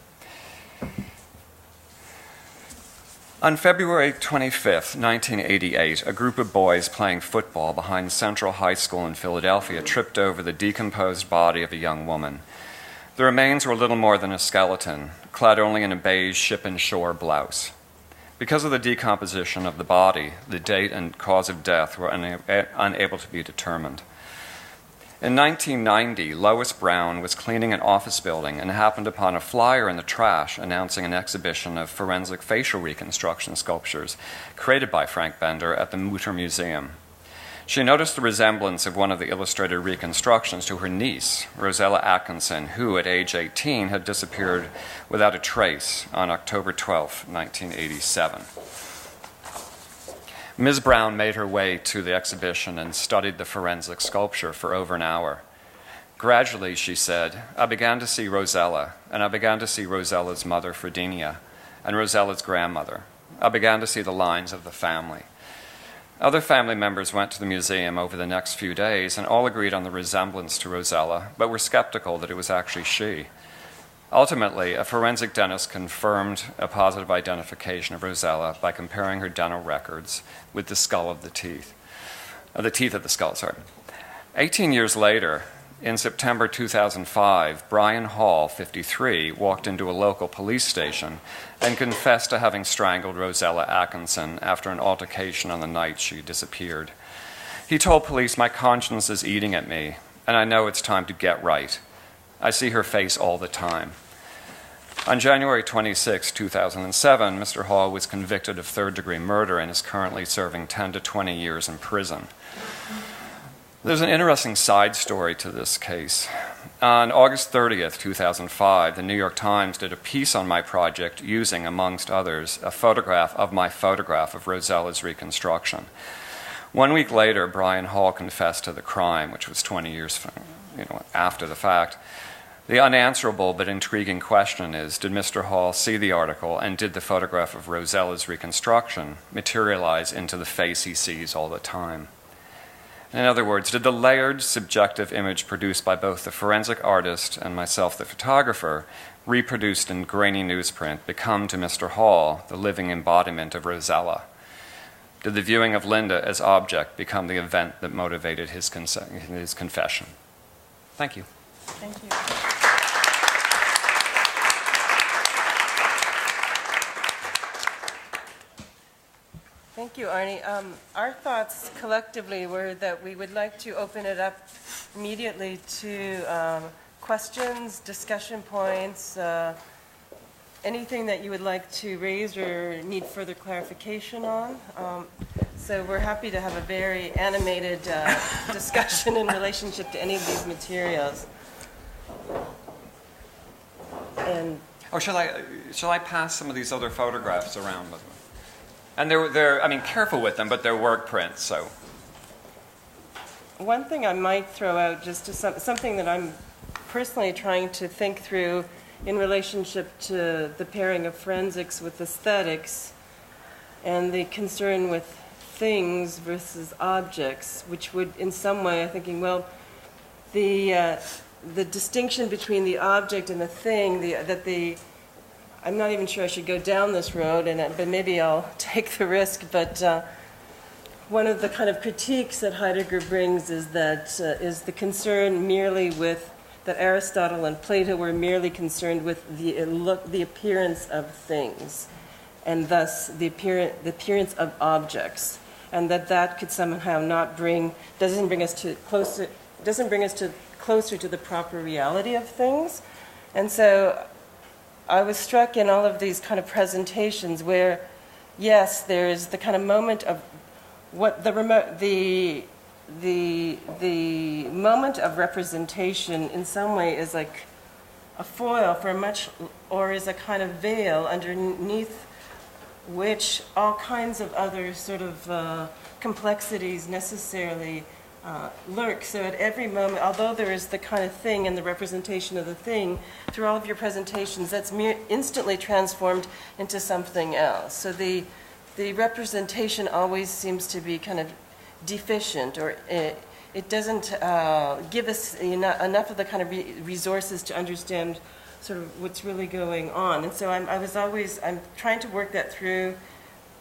On February 25th, 1988, a group of boys playing football behind Central High School in Philadelphia tripped over the decomposed body of a young woman. The remains were little more than a skeleton, clad only in a beige ship and shore blouse. Because of the decomposition of the body, the date and cause of death were unable to be determined. In 1990, Lois Brown was cleaning an office building and happened upon a flyer in the trash announcing an exhibition of forensic facial reconstruction sculptures created by Frank Bender at the Mutter Museum. She noticed the resemblance of one of the illustrated reconstructions to her niece, Rosella Atkinson, who, at age 18, had disappeared without a trace on October 12, 1987. Ms. Brown made her way to the exhibition and studied the forensic sculpture for over an hour. Gradually, she said, I began to see Rosella, and I began to see Rosella's mother, Fredinia, and Rosella's grandmother. I began to see the lines of the family. Other family members went to the museum over the next few days and all agreed on the resemblance to Rosella, but were skeptical that it was actually she. Ultimately, a forensic dentist confirmed a positive identification of Rosella by comparing her dental records with the skull of the teeth of the skull, 18 years later, In September 2005, Brian Hall, 53, walked into a local police station and confessed to having strangled Rosella Atkinson after an altercation on the night she disappeared. He told police, "My conscience is eating at me, and I know it's time to get right. I see her face all the time." On January 26, 2007, Mr. Hall was convicted of third-degree murder and is currently serving 10 to 20 years in prison. There's an interesting side story to this case. On August 30th, 2005, the New York Times did a piece on my project using, amongst others, a photograph of my photograph of Rosella's reconstruction. 1 week later, Brian Hall confessed to the crime, which was 20 years after the fact. The unanswerable but intriguing question is, did Mr. Hall see the article, and did the photograph of Rosella's reconstruction materialize into the face he sees all the time? In other words, did the layered, subjective image produced by both the forensic artist and myself, the photographer, reproduced in grainy newsprint, become to Mr. Hall the living embodiment of Rosella? Did the viewing of Linda as object become the event that motivated his confession? Thank you. Thank you. Thank you, Arnie. Our thoughts collectively were that we would like to open it up immediately to questions, discussion points, anything that you would like to raise or need further clarification on. So we're happy to have a very animated discussion in relationship to any of these materials. And shall I pass some of these other photographs around with me? And they're careful with them, but they're work prints, so. One thing I might throw out, just to something that I'm personally trying to think through in relationship to the pairing of forensics with aesthetics and the concern with things versus objects, which would in some way, I'm thinking, well, the distinction between the object and the thing, I'm not even sure I should go down this road, but maybe I'll take the risk. But one of the kind of critiques that Heidegger brings is is the concern merely with that Aristotle and Plato were merely concerned with the appearance of things, and thus the appearance of objects, and that could somehow doesn't bring us closer to the proper reality of things. And so I was struck in all of these kind of presentations where, yes, there is the kind of moment of what the moment of representation in some way is like a foil for or is a kind of veil underneath which all kinds of other sort of complexities necessarily lurk. So at every moment, although there is the kind of thing and the representation of the thing, through all of your presentations, that's instantly transformed into something else. So the representation always seems to be kind of deficient, or it doesn't give us enough of the kind of resources to understand sort of what's really going on. And so I'm trying to work that through,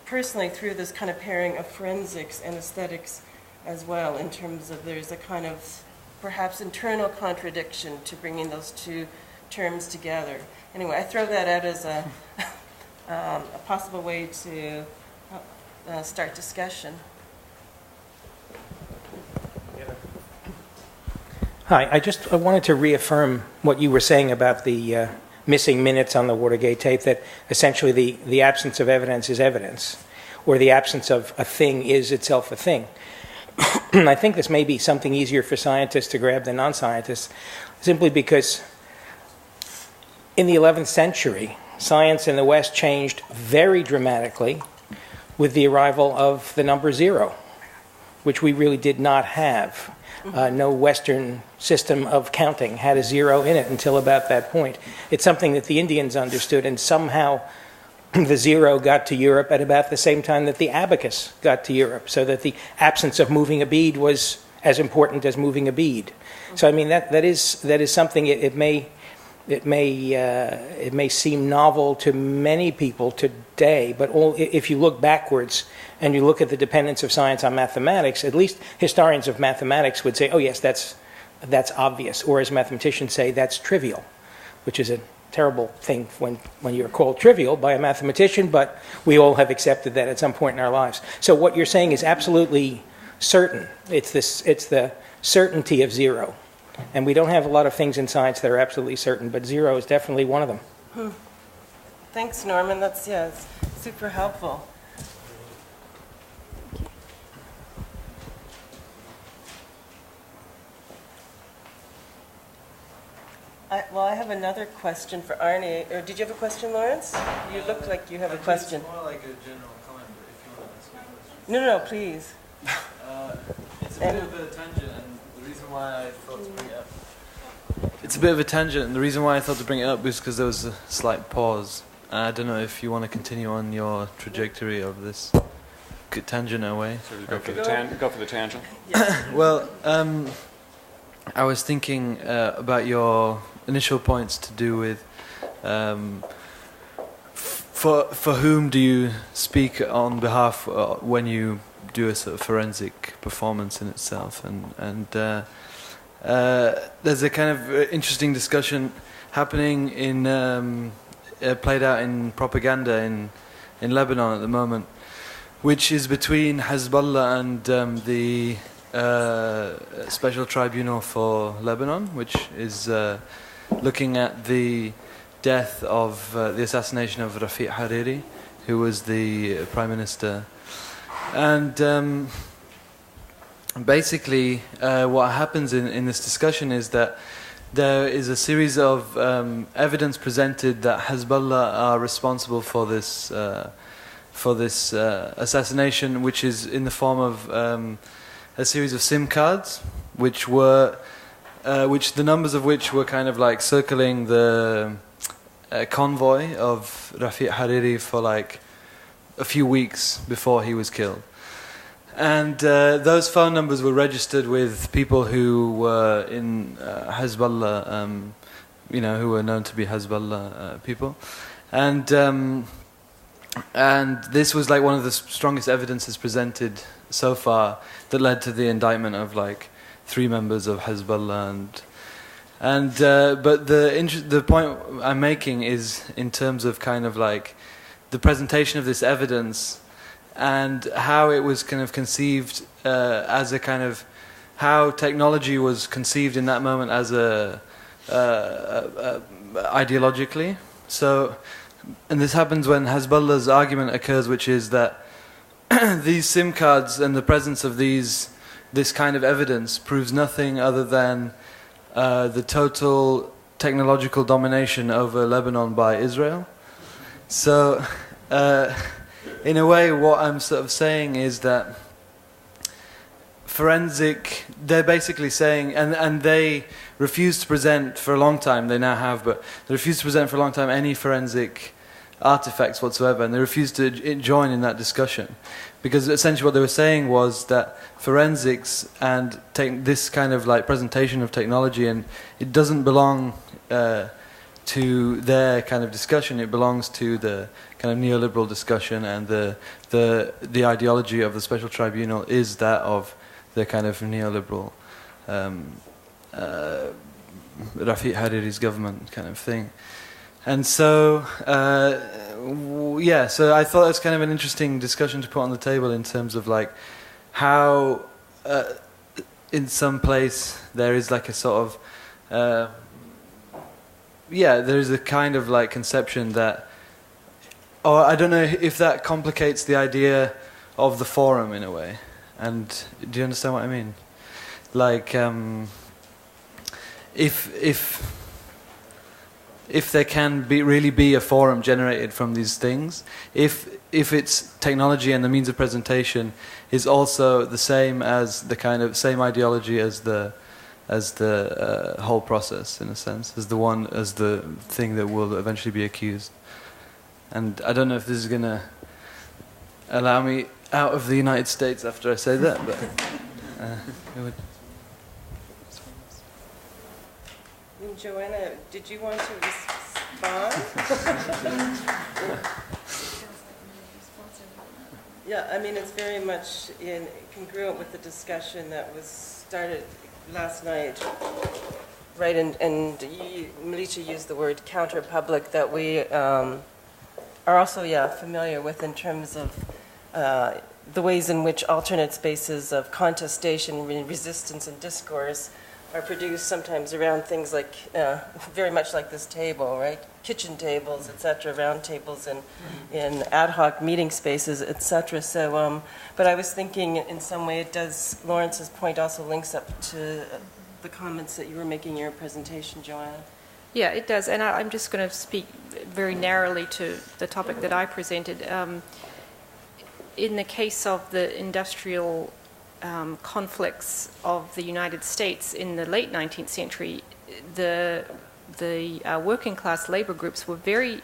personally, through this kind of pairing of forensics and aesthetics as well, in terms of there's a kind of perhaps internal contradiction to bringing those two terms together. Anyway, I throw that out as a possible way to start discussion. Hi, I wanted to reaffirm what you were saying about the missing minutes on the Watergate tape, that essentially the absence of evidence is evidence, or the absence of a thing is itself a thing. I think this may be something easier for scientists to grab than non-scientists, simply because in the 11th century, science in the West changed very dramatically with the arrival of the number 0, which we really did not have. No Western system of counting had a 0 in it until about that point. It's something that the Indians understood, and somehow the 0 got to Europe at about the same time that the abacus got to Europe, so that the absence of moving a bead was as important as moving a bead. So I mean that is something. It may seem novel to many people today, but if you look backwards and you look at the dependence of science on mathematics, at least historians of mathematics would say, oh yes, that's that's obvious, or as mathematicians say, that's trivial, which is a terrible thing when you're called trivial by a mathematician, but we all have accepted that at some point in our lives. So what you're saying is absolutely certain. It's the certainty of zero. And we don't have a lot of things in science that are absolutely certain, but zero is definitely one of them. Thanks, Norman. That's it's super helpful. I have another question for Arnie. Or did you have a question, Lawrence? You look like you have a question. It's more like a general comment, but if you want to ask me a question. No, please. It's a bit of a tangent, and the reason why I thought to bring it up. It's a bit of a tangent, and the reason why I thought to bring it up is because there was a slight pause. I don't know if you want to continue on your trajectory of this tangent away. So go for the tangent. Well, I was thinking about your initial points to do with for whom do you speak on behalf when you do a sort of forensic performance in itself, and there's a kind of interesting discussion happening in played out in propaganda in Lebanon at the moment, which is between Hezbollah and the Special Tribunal for Lebanon, which is looking at the death of the assassination of Rafiq Hariri, who was the prime minister. And basically what happens in this discussion is that there is a series of evidence presented that Hezbollah are responsible for this assassination, which is in the form of a series of SIM cards, which the numbers of which were kind of like circling the convoy of Rafiq Hariri for like a few weeks before he was killed. And those phone numbers were registered with people who were in Hezbollah, who were known to be Hezbollah people. And this was like one of the strongest evidences presented so far that led to the indictment of like 3 members of Hezbollah. But the point I'm making is in terms of kind of like the presentation of this evidence and how it was kind of conceived as a kind of how technology was conceived in that moment as ideologically. So, and this happens when Hezbollah's argument occurs, which is that these SIM cards and the presence of this kind of evidence proves nothing other than the total technological domination over Lebanon by Israel. So, in a way, what I'm sort of saying is that they're basically saying, and they refuse to present for a long time, they now have, but they refuse to present for a long time any forensic artifacts whatsoever, and they refuse to join in that discussion. Because essentially what they were saying was that forensics and this kind of like presentation of technology, and it doesn't belong to their kind of discussion, it belongs to the kind of neoliberal discussion, and the ideology of the Special Tribunal is that of the kind of neoliberal Rafiq Hariri's government kind of thing. And so, so I thought it's kind of an interesting discussion to put on the table in terms of like how in some place there is like a sort of there is a kind of like conception that, or I don't know if that complicates the idea of the forum in a way. And do you understand what I mean? Like, if there can really be a forum generated from these things, if its technology and the means of presentation is also the same as the kind of same ideology as the whole process, in a sense, as the thing that will eventually be accused. And I don't know if this is going to allow me out of the United States after I say that, but it would. Joanna, did you want to respond? Yeah, I mean, it's very much congruent with the discussion that was started last night, right, and Milica used the word counter-public that we are also, familiar with in terms of the ways in which alternate spaces of contestation, resistance, and discourse are produced sometimes around things like, very much like this table, right? Kitchen tables, etc., round tables, and in ad hoc meeting spaces, etc. So, but I was thinking in some way it does, Lawrence's point also links up to the comments that you were making in your presentation, Joanna. Yeah, it does. And I'm just going to speak very narrowly to the topic that I presented. In the case of the industrial conflicts of the United States in the late 19th century, the working class labor groups were very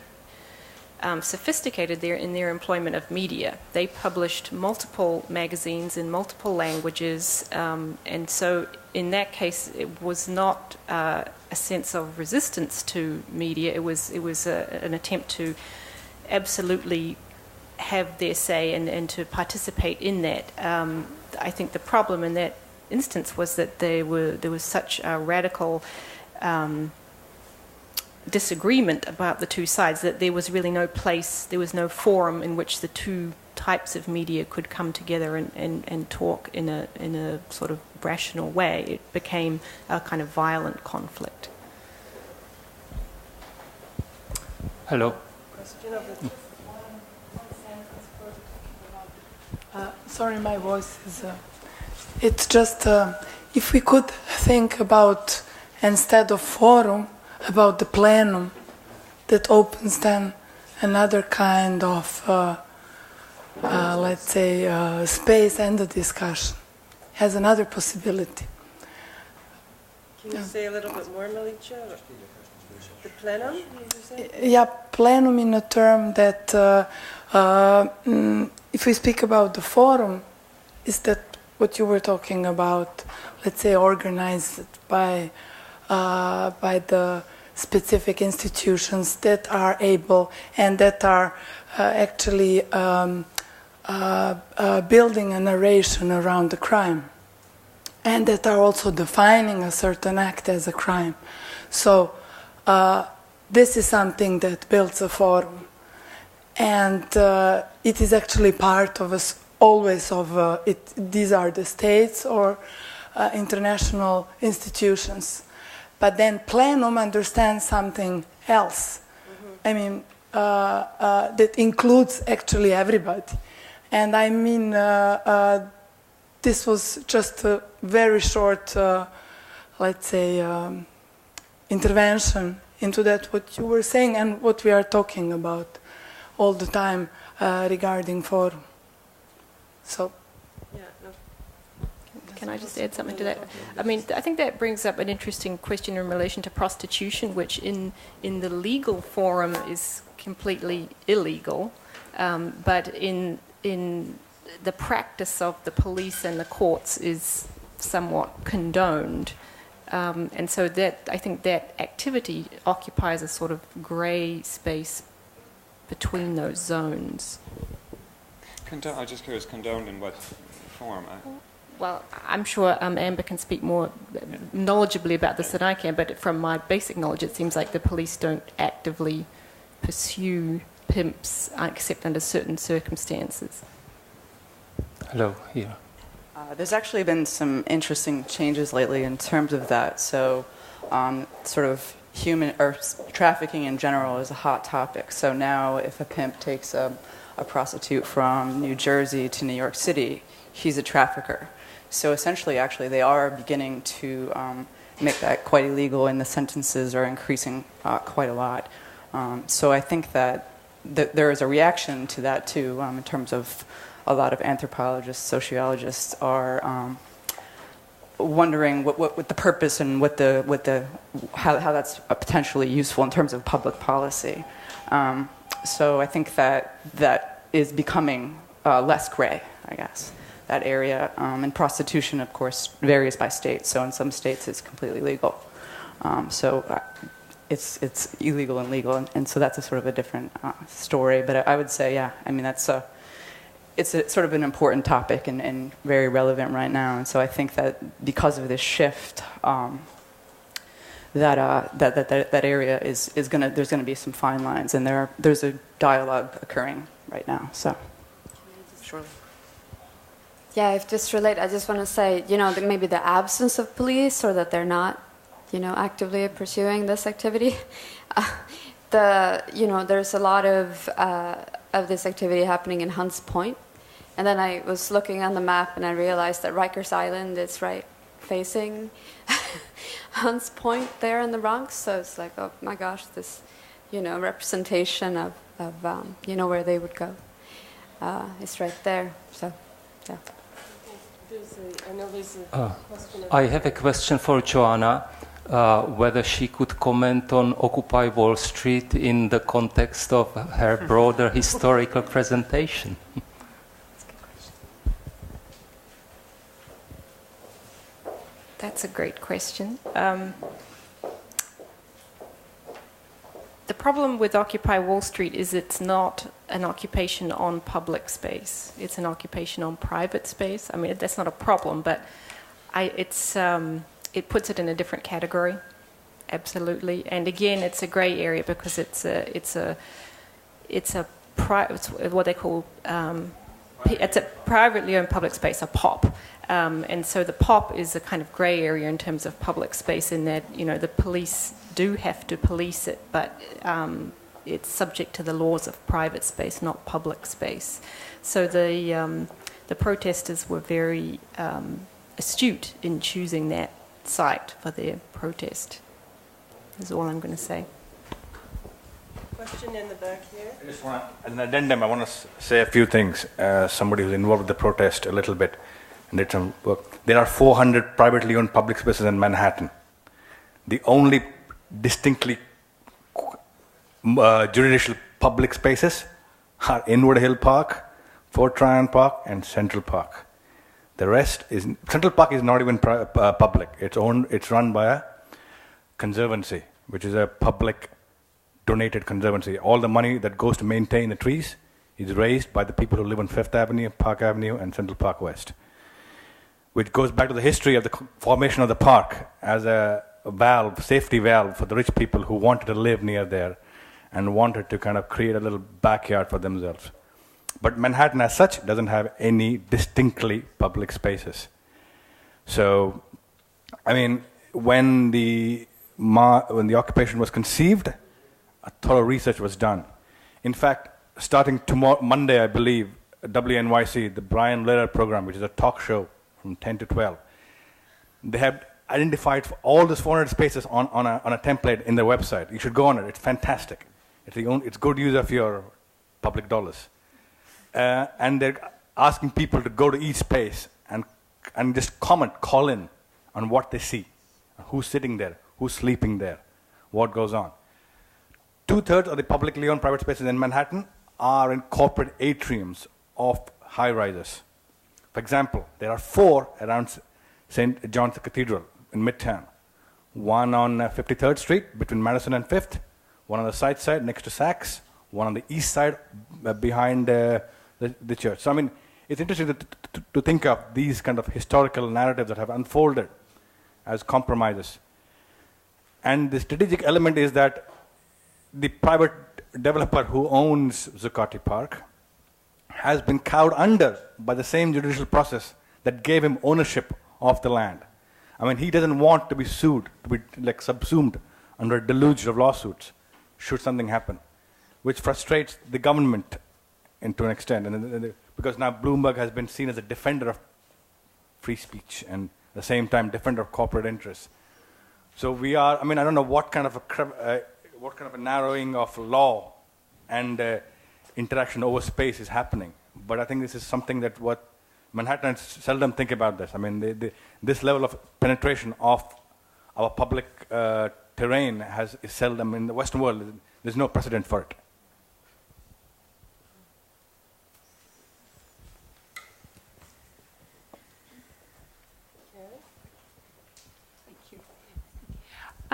sophisticated there in their employment of media. They published multiple magazines in multiple languages, and so in that case it was not a sense of resistance to media. It was an attempt to absolutely have their say and to participate in that. I think the problem in that instance was that there was such a radical disagreement about the two sides that there was really no place, there was no forum in which the two types of media could come together and talk in a sort of rational way. It became a kind of violent conflict. Hello. Sorry, my voice is... it's just, if we could think about, instead of forum, about the plenum, that opens then another kind of, let's say, space and the discussion, has another possibility. Can you say a little bit more, Milica? The plenum, did you say? Yeah, plenum in a term that... if we speak about the forum, is that what you were talking about, let's say, organized by the specific institutions that are able and that are actually building a narration around the crime, and that are also defining a certain act as a crime. So this is something that builds a forum. And it is actually part of us always of it. These are the states or international institutions, but then plenum understands something else. I mean that includes actually everybody. And I mean this was just a very short, let's say, intervention into that what you were saying and what we are talking about all the time regarding forum. So, can I just add something to that? I mean, I think that brings up an interesting question in relation to prostitution, which in the legal forum is completely illegal, but in the practice of the police and the courts is somewhat condoned. And so that, I think that activity occupies a sort of grey space between those zones. I'm just curious, condoned in what form? Well, I'm sure Amber can speak more knowledgeably about this than I can, but from my basic knowledge, it seems like the police don't actively pursue pimps except under certain circumstances. Hello, here. There's actually been some interesting changes lately in terms of that. So, sort of human or trafficking in general is a hot topic. So now, if a pimp takes a prostitute from New Jersey to New York City, he's a trafficker. So essentially, actually, they are beginning to make that quite illegal, and the sentences are increasing quite a lot. So I think that there is a reaction to that too, in terms of a lot of anthropologists, sociologists are wondering what the purpose and how that's potentially useful in terms of public policy. So I think that is becoming less gray, I guess, that area. And prostitution, of course, varies by state. So in some states it's completely legal. So it's illegal and legal, and so that's a sort of a different story. But I would say, yeah, I mean, that's it's sort of an important topic and very relevant right now. And so I think that because of this shift, that area is gonna, there's gonna be some fine lines, and there's a dialogue occurring right now. So, surely. Yeah, if this relate, I just want to say, that maybe the absence of police, or that they're not, actively pursuing this activity. There's a lot of this activity happening in Hunts Point, and then I was looking on the map and I realized that Rikers Island is right facing Hunts Point there in the Bronx. So it's like, oh my gosh, this, representation of where they would go is right there. So, yeah. I have a question for Joanna, whether she could comment on Occupy Wall Street in the context of her broader historical presentation. That's a great question. The problem with Occupy Wall Street is it's not an occupation on public space. It's an occupation on private space. I mean, that's not a problem, but it puts it in a different category, absolutely. And again, it's a gray area because it's what they call it's a privately owned public space, a POP. And so the POP is a kind of grey area in terms of public space, in that the police do have to police it, but it's subject to the laws of private space, not public space. So the protesters were very astute in choosing that site for their protest. Is all I'm going to say. Question in the back here. I just want to, as an addendum, I want to say a few things. Somebody who's involved with the protest a little bit and did some work. There are 400 privately owned public spaces in Manhattan. The only distinctly judicial public spaces are Inwood Hill Park, Fort Tryon Park, and Central Park. The rest is Central Park is not even public. It's run by a conservancy, which is a public donated conservancy. All the money that goes to maintain the trees is raised by the people who live on Fifth Avenue, Park Avenue, and Central Park West, which goes back to the history of the formation of the park as a valve, safety valve for the rich people who wanted to live near there and wanted to kind of create a little backyard for themselves. But Manhattan as such doesn't have any distinctly public spaces. So, I mean, when the occupation was conceived, a thorough research was done. In fact, starting tomorrow, Monday, I believe, WNYC, the Brian Lehrer program, which is a talk show from 10 to 12, they have identified all those 400 spaces on a template in their website. You should go on it. It's fantastic. It's good use of your public dollars. And they're asking people to go to each space and just call in on what they see, who's sitting there, who's sleeping there, what goes on. 2/3 of the publicly owned private spaces in Manhattan are in corporate atriums of high-rises. For example, there are 4 around St. John's Cathedral in Midtown. One on 53rd Street between Madison and 5th, one on the south side next to Saks, one on the east side behind the church. So, I mean, it's interesting to think of these kind of historical narratives that have unfolded as compromises. And the strategic element is that the private developer who owns Zuccotti Park has been cowed under by the same judicial process that gave him ownership of the land. I mean, he doesn't want to be sued, to be like subsumed under a deluge of lawsuits should something happen, which frustrates the government to an extent, and because now Bloomberg has been seen as a defender of free speech and at the same time defender of corporate interests. So we are, I mean, I don't know what kind of a narrowing of law and interaction over space is happening, but I think this is something that what Manhattans seldom think about this. I mean, this level of penetration of our public terrain is seldom in the Western world. There's no precedent for it.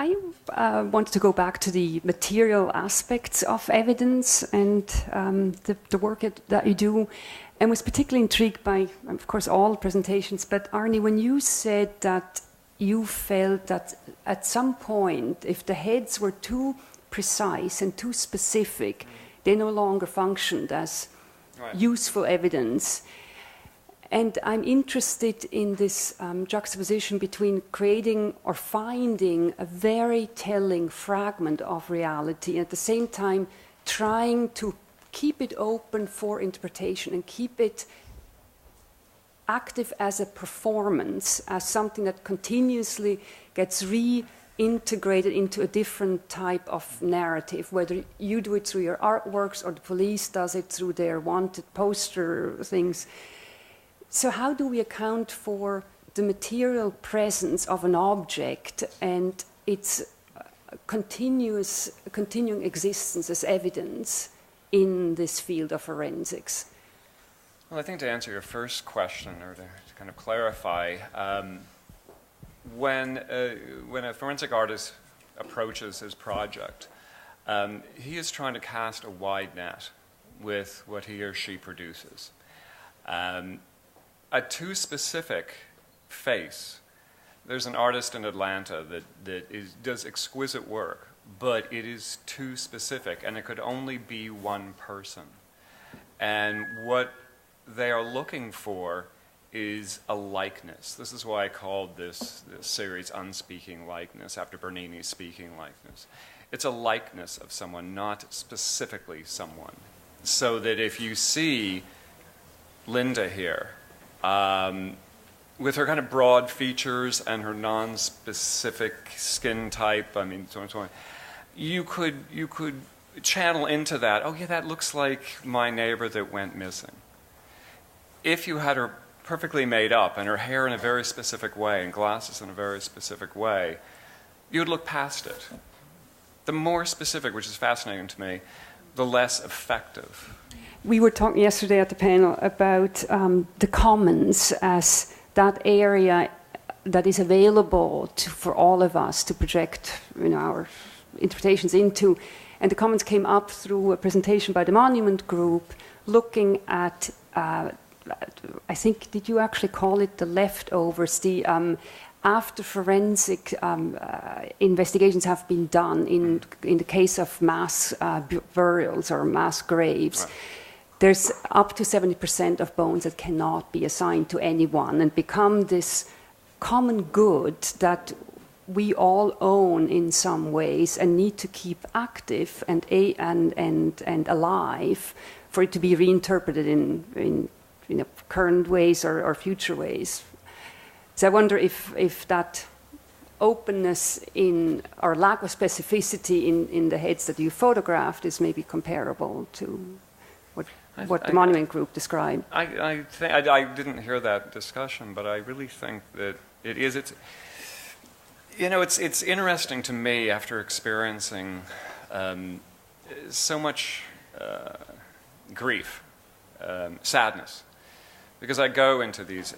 I wanted to go back to the material aspects of evidence and the work that you do, and was particularly intrigued by, of course, all presentations. But Arnie, when you said that you felt that at some point, if the heads were too precise and too specific, they no longer functioned as useful evidence. And I'm interested in this juxtaposition between creating or finding a very telling fragment of reality, and at the same time trying to keep it open for interpretation and keep it active as a performance, as something that continuously gets reintegrated into a different type of narrative, whether you do it through your artworks or the police does it through their wanted poster things. So how do we account for the material presence of an object and its continuing existence as evidence in this field of forensics? Well, I think to answer your first question, or to kind of clarify, when a forensic artist approaches his project, he is trying to cast a wide net with what he or she produces. A too specific face. There's an artist in Atlanta that does exquisite work, but it is too specific, and it could only be one person. And what they are looking for is a likeness. This is why I called this series Unspeaking Likeness, after Bernini's Speaking Likeness. It's a likeness of someone, not specifically someone. So that if you see Linda here, with her kind of broad features and her non-specific skin type, I mean, so on and so on, you could channel into that, oh yeah, that looks like my neighbor that went missing. If you had her perfectly made up and her hair in a very specific way and glasses in a very specific way, you would look past it. The more specific, which is fascinating to me, the less effective. We were talking yesterday at the panel about the commons as that area that is available for all of us to project our interpretations into. And the commons came up through a presentation by the Monument Group looking at, I think, did you actually call it the leftovers, the after forensic investigations have been done in the case of mass burials or mass graves. Right. There's up to 70% of bones that cannot be assigned to anyone and become this common good that we all own in some ways and need to keep active and alive for it to be reinterpreted in current ways or future ways. So I wonder if that openness in or lack of specificity in the heads that you photographed is maybe comparable to what the Monument Group described. I didn't hear that discussion, but I really think that it is. It's interesting to me after experiencing so much grief, sadness, because I go into these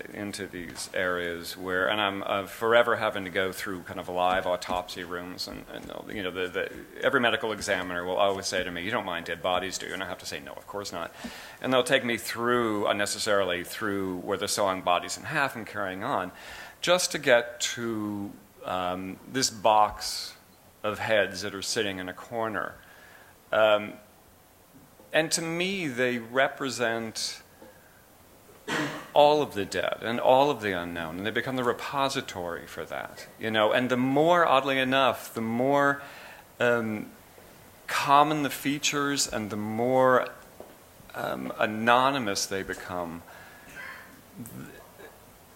areas where, and I'm forever having to go through kind of live autopsy rooms, and every medical examiner will always say to me, "You don't mind dead bodies, do you?" And I have to say, "No, of course not." And they'll take me through unnecessarily through where they're sawing bodies in half and carrying on, just to get to this box of heads that are sitting in a corner. And to me, they represent all of the dead and all of the unknown, and they become the repository for that. And the more, oddly enough, the more common the features and the more anonymous they become.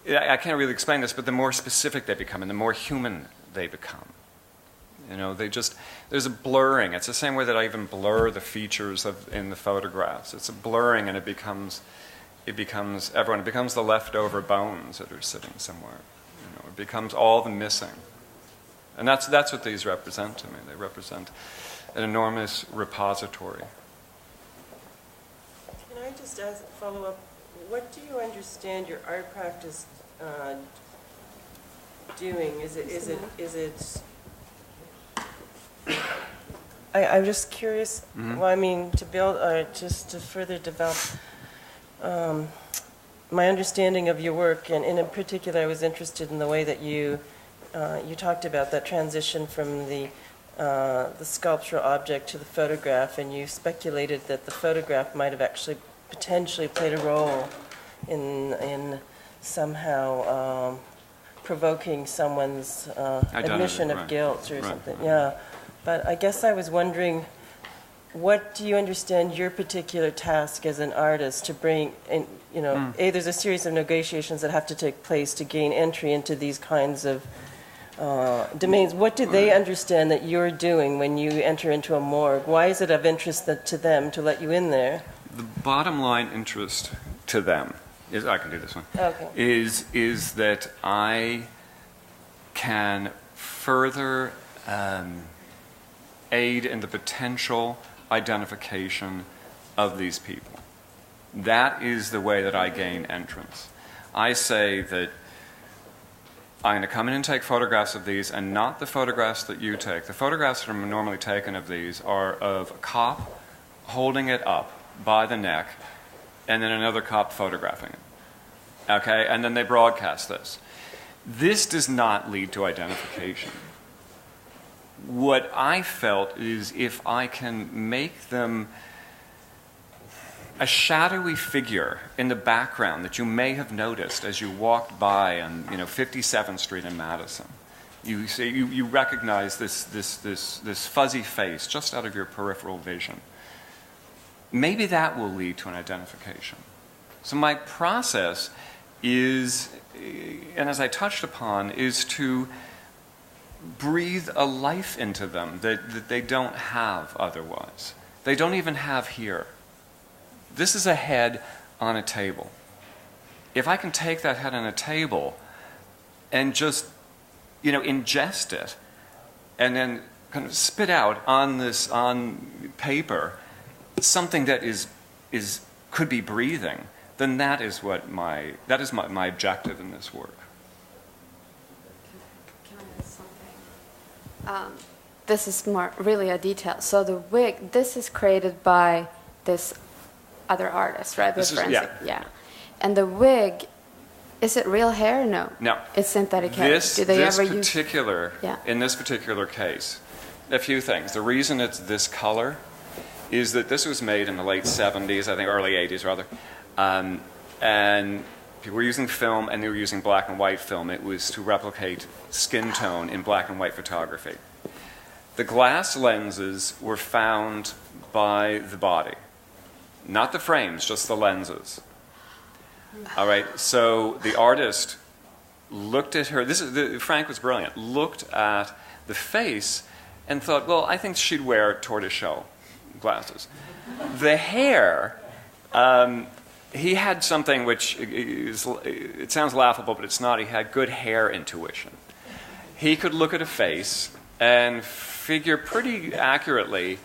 I can't really explain this, but the more specific they become and the more human they become. There's a blurring. It's the same way that I even blur the features in the photographs. It's a blurring, and it becomes everyone. It becomes the leftover bones that are sitting somewhere. It becomes all the missing. And that's what these represent to me. They represent an enormous repository. Can I just follow up? What do you understand your art practice doing? Is it I'm just curious, well, I mean, to build, or just to further develop my understanding of your work, and in particular, I was interested in the way that you talked about that transition from the sculptural object to the photograph, and you speculated that the photograph might have actually potentially played a role in somehow provoking someone's admission of guilt or something. Yeah, but I guess I was wondering, what do you understand your particular task as an artist to bring in, there's a series of negotiations that have to take place to gain entry into these kinds of domains. What do they understand that you're doing when you enter into a morgue? Why is it of interest to them to let you in there? The bottom line interest to them is, I can do this one, okay. is that I can further aid in the potential identification of these people. That is the way that I gain entrance. I say that I'm going to come in and take photographs of these, and not the photographs that you take. The photographs that are normally taken of these are of a cop holding it up by the neck, and then another cop photographing it. Okay? And then they broadcast this. This does not lead to identification. What I felt is, if I can make them a shadowy figure in the background that you may have noticed as you walked by on 57th Street in Madison, you recognize this fuzzy face just out of your peripheral vision. Maybe that will lead to an identification. So my process is, and as I touched upon, is to breathe a life into them that they don't have otherwise. They don't even have here. This is a head on a table. If I can take that head on a table and just, ingest it, and then kind of spit out on paper something that could be breathing, then that is my objective in this work. This is more really a detail. So the wig, this is created by this other artist, right? Yeah. And the wig, is it real hair? No. No. It's synthetic hair. Do they ever use? In this particular case, a few things. The reason it's this color is that this was made in the late 70s, I think early 80s rather, and people were using film, and they were using black and white film. It was to replicate skin tone in black and white photography. The glass lenses were found by the body. Not the frames, just the lenses. All right, so the artist looked at her, Frank was brilliant, looked at the face and thought, well, I think she'd wear tortoiseshell glasses. The hair, he had something which it sounds laughable, but it's not. He had good hair intuition. He could look at a face and figure pretty accurately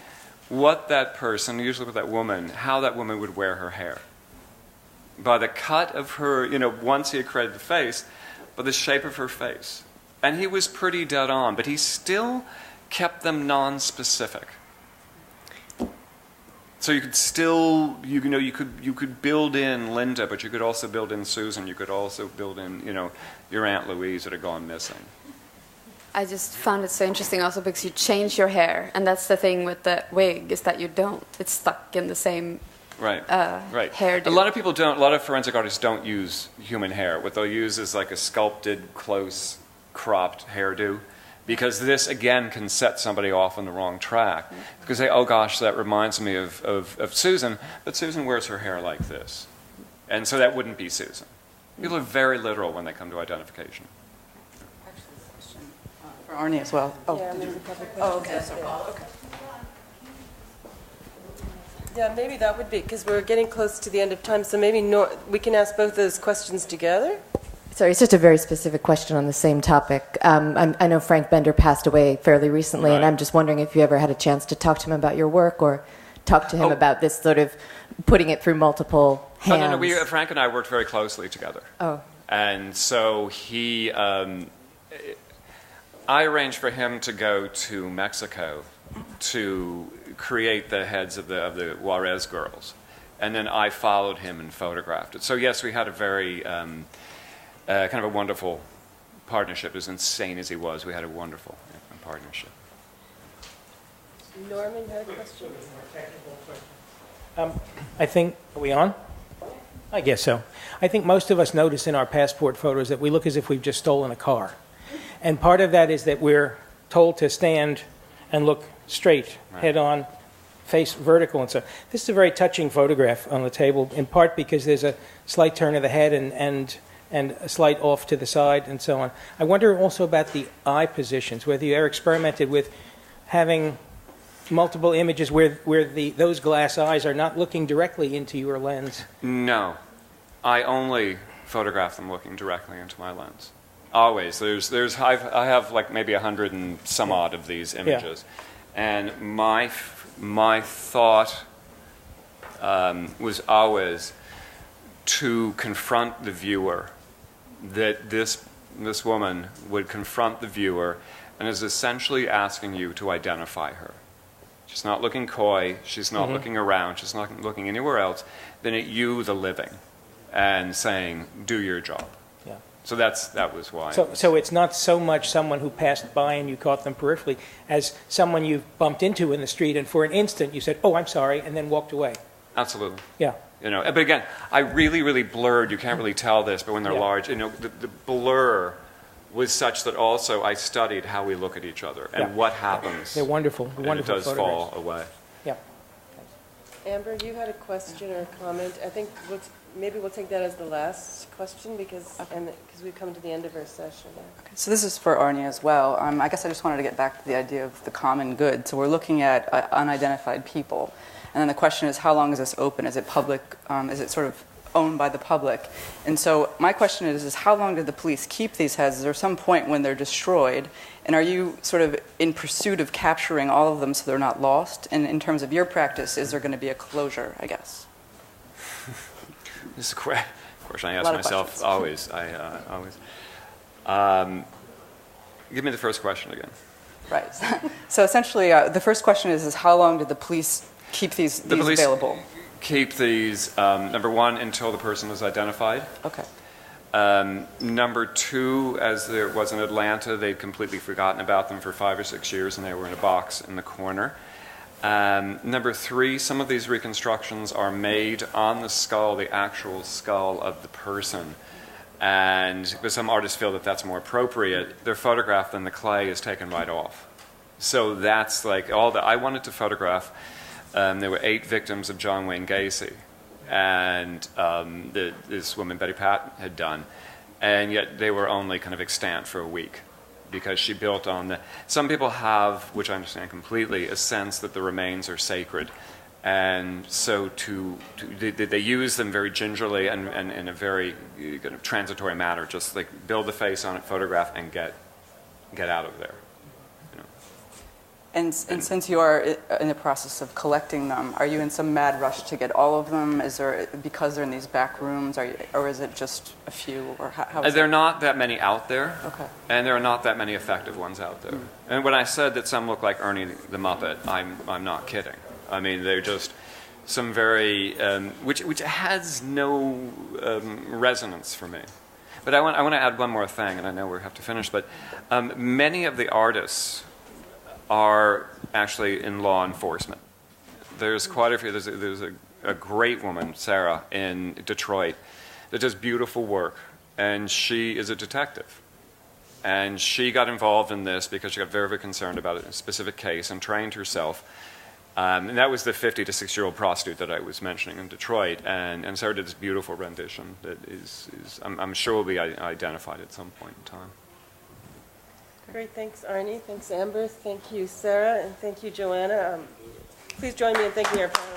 what that person, usually with that woman, how that woman would wear her hair. By the cut of her, once he had created the face, by the shape of her face. And he was pretty dead on, but he still kept them non-specific. So you could still, you could build in Linda, but you could also build in Susan. You could also build in, your Aunt Louise that had gone missing. I just found it so interesting also because you change your hair, and that's the thing with the wig, is that you don't. It's stuck in the same hairdo. A lot of people don't, a lot of forensic artists don't use human hair. What they'll use is like a sculpted, close, cropped hairdo. Because this, again, can set somebody off on the wrong track. Because they say, oh gosh, that reminds me of Susan, but Susan wears her hair like this. And so that wouldn't be Susan. People are very literal when they come to identification. Actually, this question for Arnie as well. Oh, yeah, there's a couple questions. Oh, okay. So, okay. Yeah, maybe that would be, because we're getting close to the end of time, so maybe we can ask both those questions together. Sorry, it's just a very specific question on the same topic. I know Frank Bender passed away fairly recently, and I'm just wondering if you ever had a chance to talk to him about your work or talk to him about this sort of putting it through multiple hands. Oh, no, Frank and I worked very closely together. Oh. And so I arranged for him to go to Mexico to create the heads of the Juarez girls. And then I followed him and photographed it. So yes, we had a very kind of a wonderful partnership. As insane as he was, we had a wonderful partnership. Norman had a question. I think, are we on? I guess so. I think most of us notice in our passport photos that we look as if we've just stolen a car. And part of that is that we're told to stand and look straight, head on, face vertical and so. This is a very touching photograph on the table, in part because there's a slight turn of the head and a slight off to the side and so on. I wonder also about the eye positions, whether you ever experimented with having multiple images where those glass eyes are not looking directly into your lens. No, I only photograph them looking directly into my lens. Always. I have like maybe 100 and some odd of these images, and my thought was always to confront the viewer, that this woman would confront the viewer and is essentially asking you to identify her. She's not looking coy, she's not looking around, she's not looking anywhere else than at you, the living, and saying, do your job. Yeah. So that was why. So it's not so much someone who passed by and you caught them peripherally as someone you bumped into in the street and for an instant you said, oh, I'm sorry, and then walked away. Absolutely. Yeah. You know, but again, I really blurred, you can't really tell this, but when they're large, you know, the blur was such that also I studied how we look at each other and what happens. They're wonderful. And Wonderful it does photographs. fall away. Yeah. Amber, you had a question or a comment. I think maybe we'll take that as the last question because we've come to the end of our session. Okay, so this is for Arnie as well. I guess I just wanted to get back to the idea of the common good. So we're looking at unidentified people. And then the question is, how long is this open? Is it public? Is it sort of owned by the public? And so my question is how long did the police keep these heads? Is there some point when they're destroyed? And are you sort of in pursuit of capturing all of them so they're not lost? And in terms of your practice, is there going to be a closure, I guess? This is a question I ask myself always. Give me the first question again. Right. So essentially, the first question is how long did the police keep these available? Keep these, number one, until the person was identified. Okay. Number two, as there was in Atlanta, they'd completely forgotten about them for 5 or 6 years, and they were in a box in the corner. Number three, some of these reconstructions are made on the skull, the actual skull of the person. And because some artists feel that that's more appropriate, they're photographed and the clay is taken right off. So that's like all that I wanted to photograph. There were 8 victims of John Wayne Gacy, and this woman, Betty Pat, had done. And yet they were only kind of extant for a week because she built on the... Some people have, which I understand completely, a sense that the remains are sacred. And so they use them very gingerly and in a very kind of transitory manner, just like build the face on it, photograph, and get out of there. And since you are in the process of collecting them, are you in some mad rush to get all of them? Is there, because they're in these back rooms, or is it just a few? Or how is there are not that many out there, okay. And there are not that many effective ones out there. And when I said that some look like Ernie the Muppet, I'm not kidding. I mean, they're just some very, which has no resonance for me. But I want to add one more thing, and I know we have to finish, but many of the artists are actually in law enforcement. There's quite a few. There's a great woman, Sarah, in Detroit, that does beautiful work, and she is a detective. And she got involved in this because she got very, very concerned about a specific case and trained herself. And that was the 50 to 60-year-old prostitute that I was mentioning in Detroit. And Sarah did this beautiful rendition that I'm sure will be identified at some point in time. Great, thanks Arnie, thanks Amber, thank you Sarah, and thank you Joanna. Please join me in thanking our panelists.